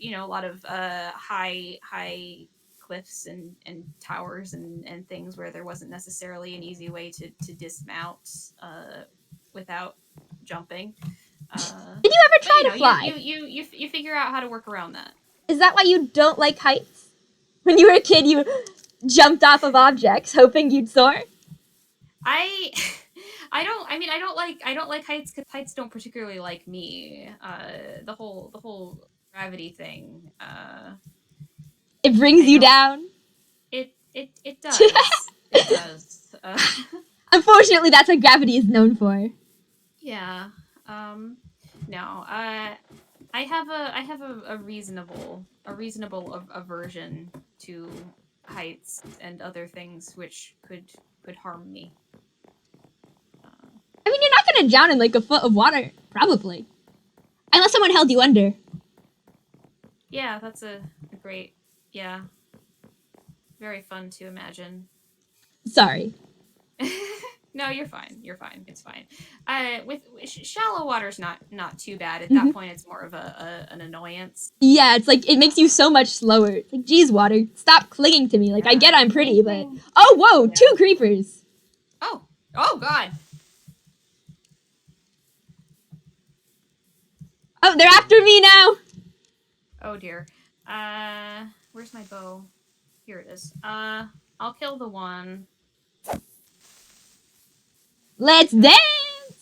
high cliffs and towers and things where there wasn't necessarily an easy way to dismount without jumping. Did you ever But try to fly? you figure out how to work around that. Is that why you don't like heights? When you were a kid, you jumped off of objects hoping you'd soar? I I don't like heights because heights don't particularly like me. The whole gravity thing. It brings I you don't. down? It does. It does. Unfortunately, that's what gravity is known for. Yeah. Um. No. I have a reasonable aversion to heights and other things which could harm me. I mean, you're not gonna drown in like a foot of water, probably. Unless someone held you under. Yeah, that's a great. Yeah, very fun to imagine. Sorry. No, you're fine. You're fine. It's fine. With shallow water's not too bad. At Mm-hmm. that point, it's more of an annoyance. Yeah, it's like it makes you so much slower. It's like, geez, water, stop clinging to me. Like, I Yeah. get I'm The pretty, only but thing. oh, whoa, Yeah. 2 creepers. Oh God. Oh, they're after me now. Oh dear. Where's my bow? Here it is. I'll kill the one. Let's dance.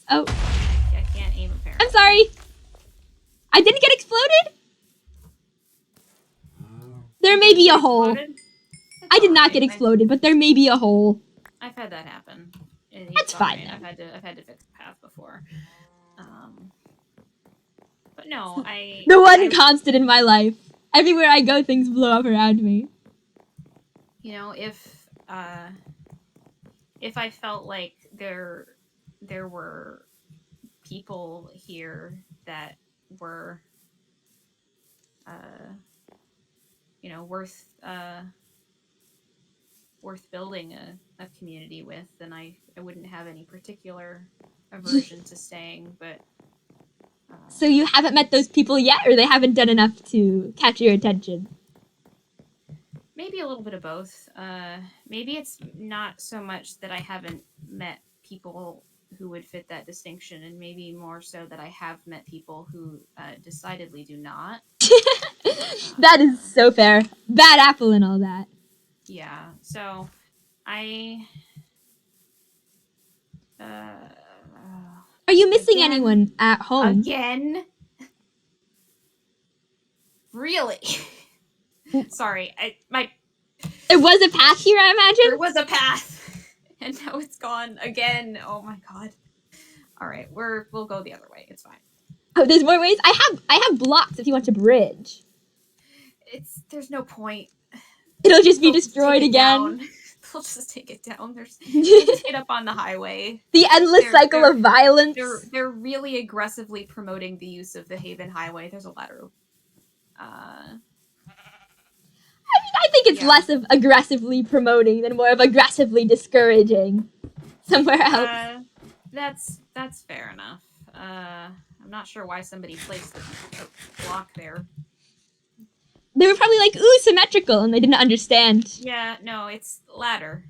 Oh, I can't aim apparently. I'm sorry. I didn't get exploded. There may be a hole. I did not get exploded, but there may be a hole. I've had that happen. That's fine. I've had to fix the path before. But no, The one constant in my life. Everywhere I go, things blow up around me. You know, if I felt like there were people here that were worth worth building a community with, then I wouldn't have any particular aversion to staying. But so you haven't met those people yet, or they haven't done enough to catch your attention? maybe a little bit of both. Maybe it's not so much that I haven't met people who would fit that distinction, and maybe more so that I have met people who decidedly do not. That is so fair. Bad apple and all that. Yeah. So I. Are you missing anyone at home? Again? Really? Sorry, There was a path here, I imagine? there was a path, and now it's gone again. Oh my god. All right, we'll go the other way. It's fine. Oh, there's more ways? I have blocks if you want to bridge. There's no point. It'll just be They'll just destroyed take it again. down. They'll just take it down. They'll just get up on the highway. The endless cycle of violence. They're really aggressively promoting the use of the Haven Highway. There's a ladder. I think it's less of aggressively promoting than more of aggressively discouraging somewhere else. That's fair enough. I'm not sure why somebody placed a block there. They were probably like, ooh, symmetrical, and they didn't understand. Yeah, no, it's ladder.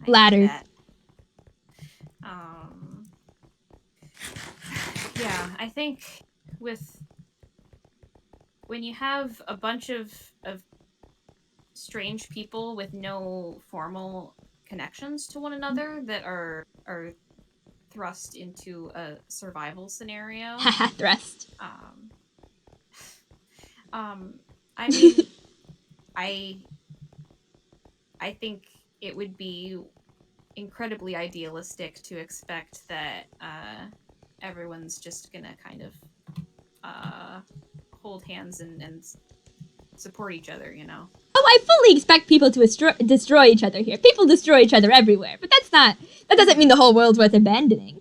Ladder. Yeah, I think when you have a bunch of strange people with no formal connections to one another that are thrust into a survival scenario. Thrust. I mean, I think it would be incredibly idealistic to expect that everyone's just gonna kind of hold hands and support each other, you know? Oh, I fully expect people to destroy each other here. People destroy each other everywhere, but that doesn't mean the whole world's worth abandoning.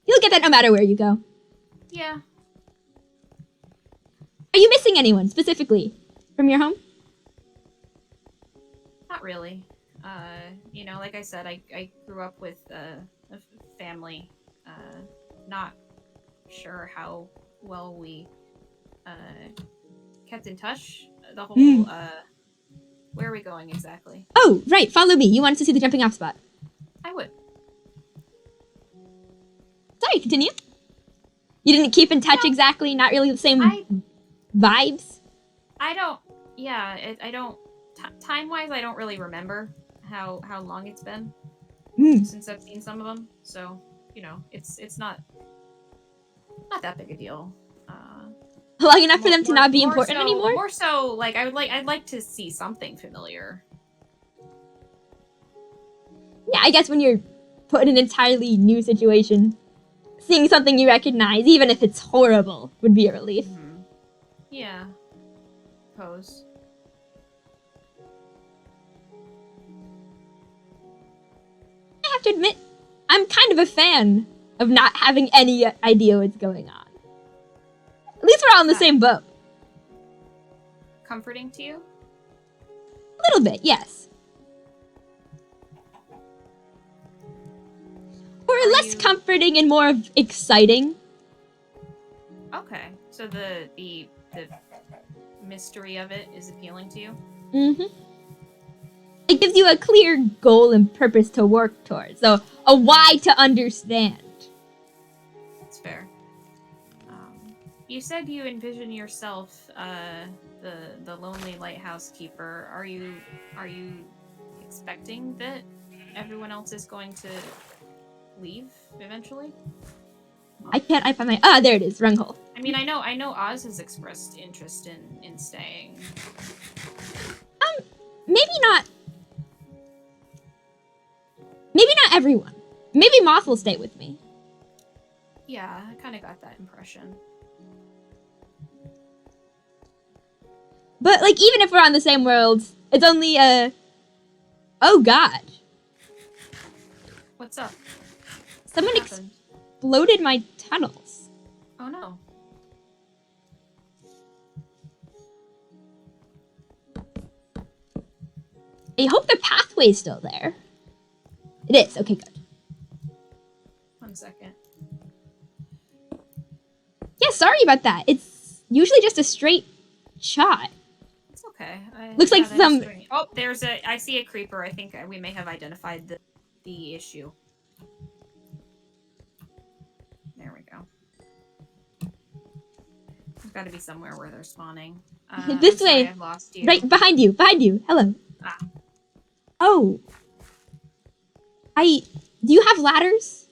You'll get that no matter where you go. Yeah. Are you missing anyone, specifically, from your home? Not really. You know, like I said, I grew up with a family. Not sure how well we kept in touch. The whole, where are we going exactly? Oh, right, follow me. You wanted to see the jumping off spot. I would. Sorry, continue. You didn't keep in touch exactly? Not really the same vibes? I don't, time-wise, I don't really remember how long it's been since I've seen some of them. So, you know, it's not that big a deal. Long enough for them to not be important anymore? More so, like I'd like to see something familiar. Yeah, I guess when you're put in an entirely new situation, seeing something you recognize, even if it's horrible, would be a relief. Mm-hmm. Yeah. Pose. I have to admit, I'm kind of a fan of not having any idea what's going on. At least we're all in the same boat. Comforting to you? A little bit, yes. Or less comforting and more exciting. Okay, so the mystery of it is appealing to you? Mm-hmm. It gives you a clear goal and purpose to work towards, so a why to understand. That's fair. You said you envision yourself the lonely lighthouse keeper. Are you expecting that everyone else is going to leave eventually? I can't find my there it is, runghole. I mean, I know Oz has expressed interest in staying. Maybe not everyone. Maybe Moth will stay with me. Yeah, I kind of got that impression. But, like, even if we're on the same world, it's only, oh god. What's up? Someone exploded my tunnels. Oh no. I hope the pathway's still there. It is. Okay, good. 1 second. Yeah, sorry about that. It's usually just a straight shot. It's okay. Looks like some... Oh, I see a creeper. I think we may have identified the issue. There we go. There's got to be somewhere where they're spawning. This way. Sorry, I've lost you. Right behind you. Behind you. Hello. Ah. Oh. Do you have ladders?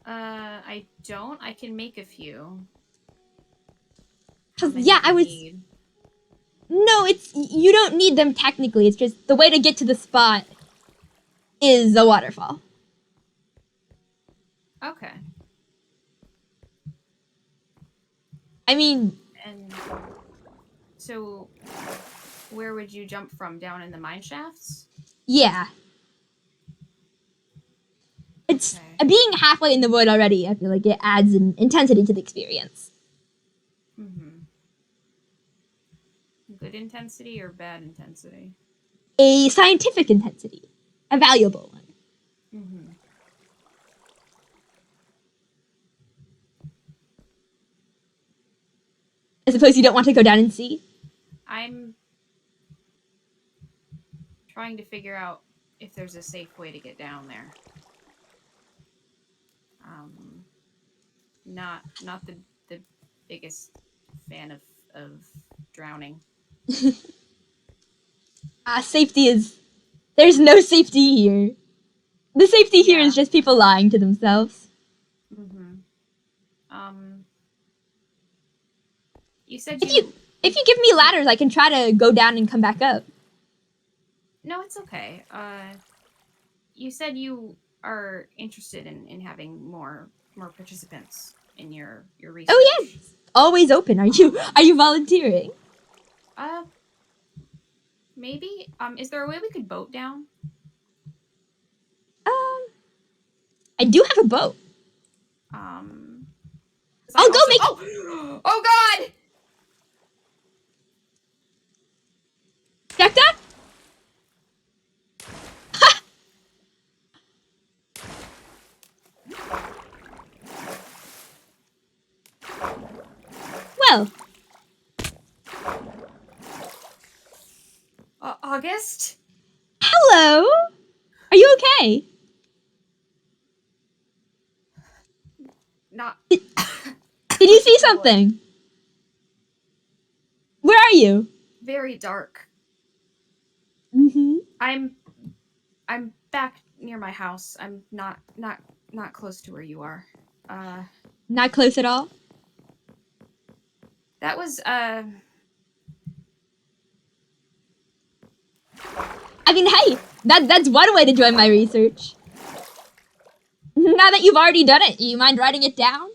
I don't. I can make a few. Yeah, I was... Need? No, you don't need them technically. It's just the way to get to the spot is a waterfall. Okay. I mean... And so Where would you jump from? Down in the mine shafts? Yeah. It's Okay. being halfway in the void already. I feel like it adds an intensity to the experience. Mm-hmm. Good intensity or bad intensity? A scientific intensity, a valuable one. Mm-hmm. I suppose you don't want to go down and see. I'm trying to figure out if there's a safe way to get down there. Um, not the biggest fan of drowning. Safety is. There's no safety here. The safety here is Yeah. just people lying to themselves. Mm-hmm. Um, you said If you you if you give me ladders, I can try to go down and come back up. no, it's okay. You said you are interested in having more participants in your Oh yeah, research. always open. Are you volunteering? Uh, maybe. Is there a way we could boat down? Um, I do have a boat. Um, 'cause I I'll go also. make. Oh, oh God! Jack Duck? Well, August? hello. Are you okay? Not. Did, did you see something? Where are you? Very dark. Mm-hmm. I'm back near my house. I'm not close to where you are. Uh, Not close at all. that was I mean, hey, that's one way to join my research. Now that you've already done it, you mind writing it down?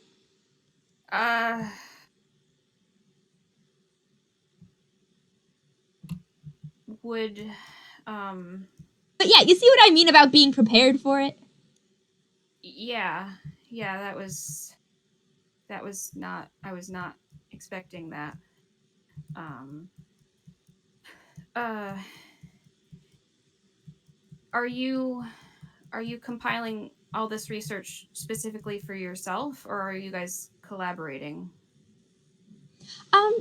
uh would um But yeah, you see what I mean about being prepared for it? yeah, yeah, that was not I was not expecting that. Um uh are you are you compiling all this research specifically for yourself, or are you guys collaborating? Um,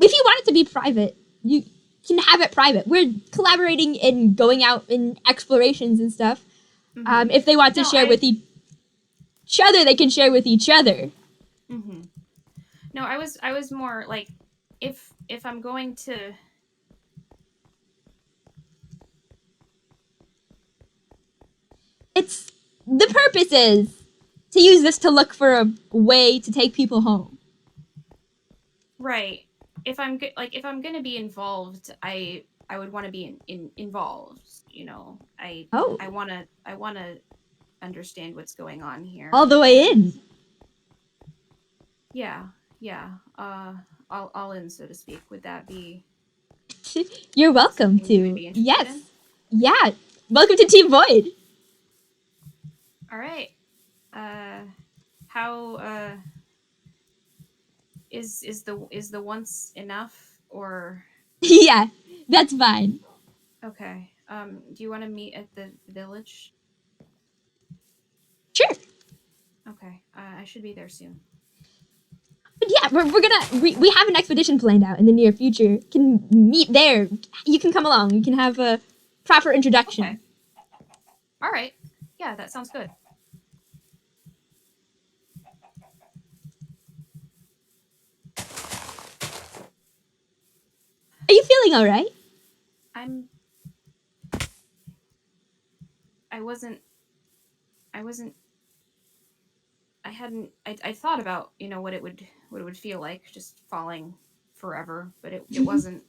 if you want it to be private, you can have it private. We're collaborating in going out in explorations and stuff. Mm-hmm. If they want to No, share with each other, they can share with each other. mm-hmm. No, I was more like, if I'm going to. It's the purpose is to use this to look for a way to take people home. Right. If I'm gonna be involved, I would want to be involved. You know, Oh, I wanna understand what's going on all here, the way and in. yeah, yeah. All in, so to speak. Would that be You're welcome something you would to. be interested Yes. in? Yeah. Welcome to Team Void. All right. How is the once enough, or Yeah, that's fine. okay? Do you want to meet at the village? Sure. Okay. I should be there soon. But yeah, we're gonna we have an expedition planned out in the near future. Can meet there. You can come along. You can have a proper Okay. introduction. All right. Yeah, that sounds good. Are you feeling all right? I'm. I wasn't. I wasn't. I hadn't. I thought about what it would feel like just falling forever, but it wasn't.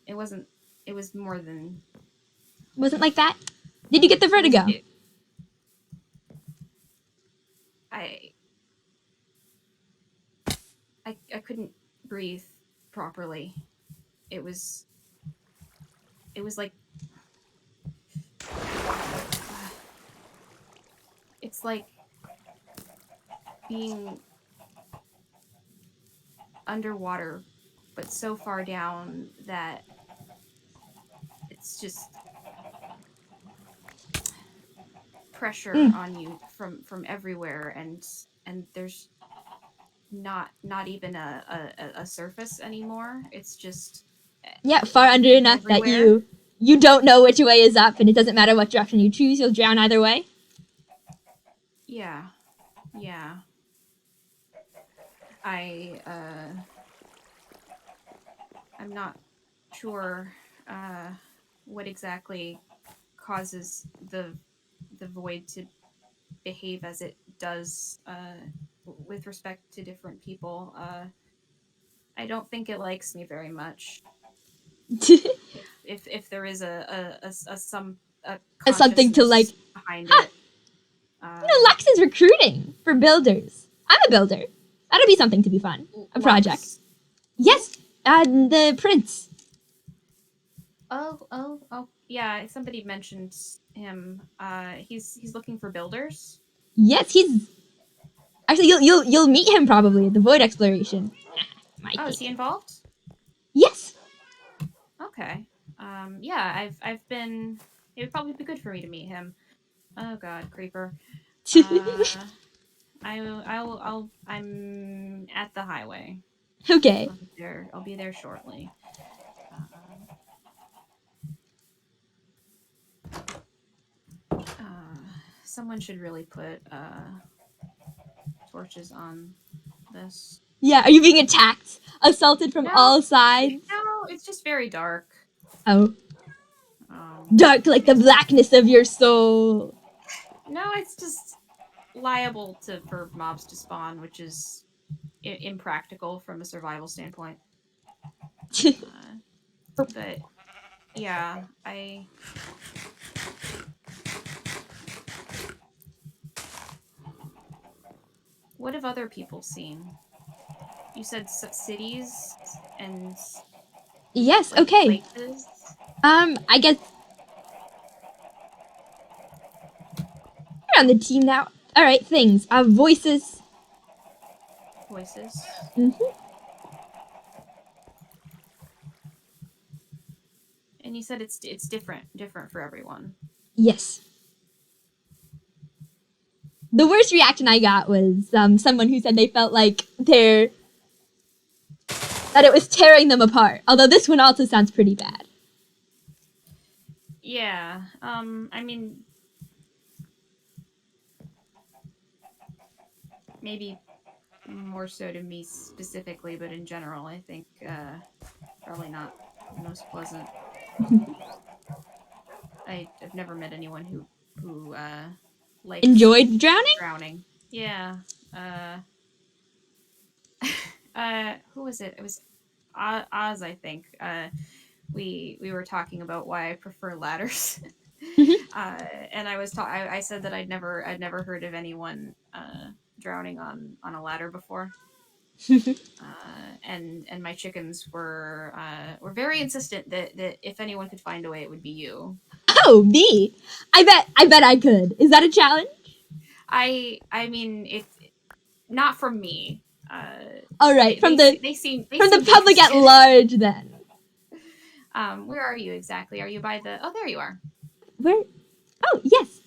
It wasn't. It was more than. Wasn't like that. Did you get the It was. vertigo? I. I couldn't breathe properly. it was like it's like being underwater, but so far down that it's just pressure Mm. on you from everywhere, and there's not even a surface anymore. It's just Yeah, far under enough that everywhere. you don't know which way is up, and it doesn't matter what direction you choose, you'll drown either way. Yeah, yeah. I I'm not sure what exactly causes the void to behave as it does with respect to different people. I don't think it likes me very much. If there is a As something to like, consciousness behind huh, it, you know, Lex is recruiting for builders. I'm a builder. That'll be something to be fun. A project. Lux. Who? Yes, the prince. Oh. Yeah, somebody mentioned him. He's looking for builders. Yes, he's actually you'll meet him probably at the void exploration. My Oh, is he thing. involved? Yes. Okay. Yeah, I've been. It would probably be good for me to meet him. Oh God, creeper. Uh, I'm at the highway. Okay. I'll be there. I'll be there shortly. Uh, someone should really put torches on this. Yeah, are you being attacked? Assaulted from No, all sides? no, it's just very dark. Oh. Um, Dark like the blackness of your soul. no, it's just liable for mobs to spawn, which is impractical from a survival standpoint. But yeah, I. What have other people seen? You said cities and Yes, like okay. places, I guess you're on the team now. Alright, things. Voices. voices. Mm-hmm. And you said it's different for everyone. Yes. The worst reaction I got was someone who said they felt like that it was tearing them apart. Although this one also sounds pretty bad. Yeah. I mean, maybe more so to me specifically, but in general, I think probably not the most pleasant. I've never met anyone who likes Enjoyed drowning? drowning. Yeah. Uh, who was it? It was Oz, I think. We were talking about why I prefer ladders. And I said that I'd never heard of anyone drowning on a ladder before. And my chickens were very insistent that if anyone could find a way, it would be you. Oh, me. I bet I could. Is that a challenge? I mean, it's not from me. Alright, from the They from the seemed public at interested. large then. Where are you exactly? Are you by the? Oh, there you are. Where? Oh, yes.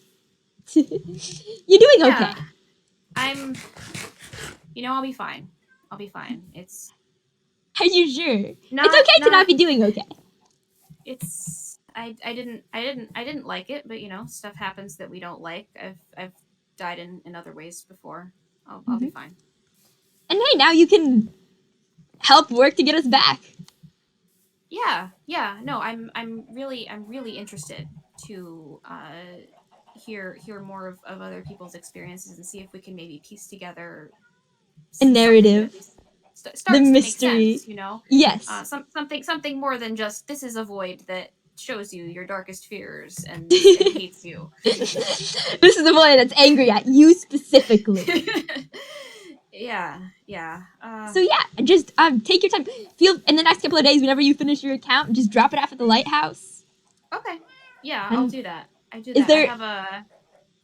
You're doing okay. Yeah, I'm. I'll be fine. I'll be fine. It's Are you sure? It's not okay to not not. be doing okay. It's I didn't like it, but stuff happens that we don't like. I've died in other ways before. I'll be Mhm. fine. And hey, now you can help work to get us back. Yeah. No, I'm really interested to hear more of other people's experiences and see if we can maybe piece together A something that narrative. at least The starts to make mystery. sense. Yes. Something more than just this is a void that shows you your darkest fears and hates you. This is the one that's angry at you specifically. Yeah. So yeah, just take your time. Feel in the next couple of days, whenever you finish your account, just drop it off at the lighthouse. Okay. Yeah, I'll And do that. I do is that. there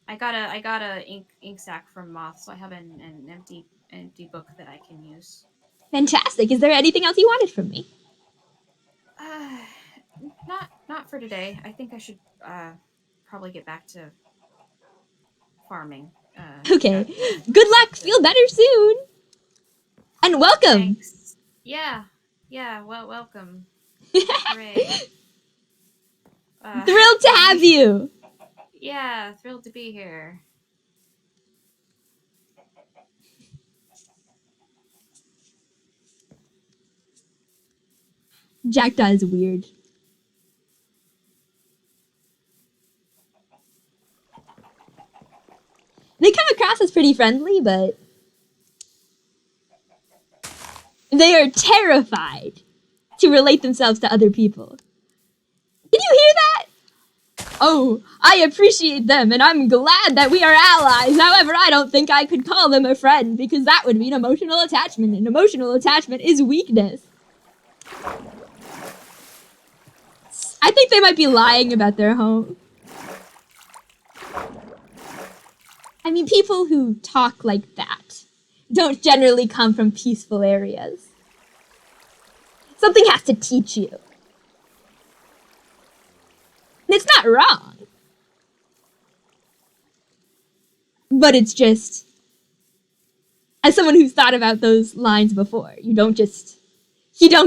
I got a ink sac from Moth, so I have an empty book that I can use. fantastic? Is there anything else you wanted from me? Uh, not for today. I think I should probably get back to farming. Okay. Got Good stuff luck. to. Feel better soon. And welcome. Thanks. Yeah. Yeah. Well, welcome. Hooray. Thrilled to have you. Yeah, thrilled to be here. Jackdaw is weird. They come across as pretty friendly, but they are terrified to relate themselves to other people. Did you hear that? Oh, I appreciate them, and I'm glad that we are allies. However, I don't think I could call them a friend, because that would mean emotional attachment, and emotional attachment is weakness. I think they might be lying about their home. I mean, people who talk like that don't generally come from peaceful areas. Something has to teach you. And it's not wrong. But it's just, as someone who's thought about those lines before, you don't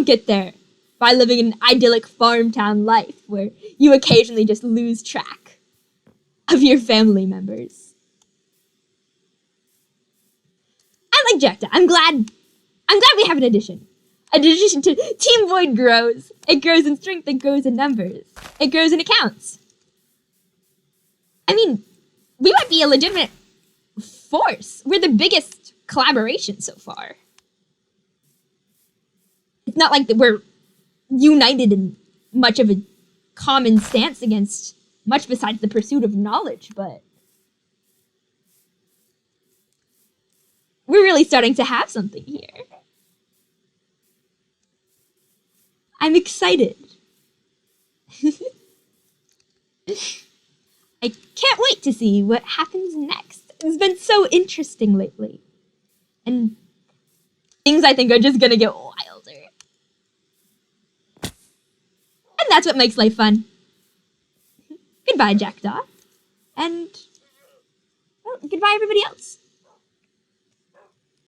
get there by living an idyllic farm town life where you occasionally just lose track of your family members. I like Jackdaw. I'm glad we have an addition. An addition to Team Void grows. It grows in strength, it grows in numbers. It grows in accounts. I mean, we might be a legitimate force. We're the biggest collaboration so far. It's not like that we're united in much of a common stance against much besides the pursuit of knowledge, but we're really starting to have something here. I'm excited. I can't wait to see what happens next. It's been so interesting lately. And things I think are just gonna get wilder. And that's what makes life fun. Goodbye, Jackdaw. And, well, goodbye, everybody else.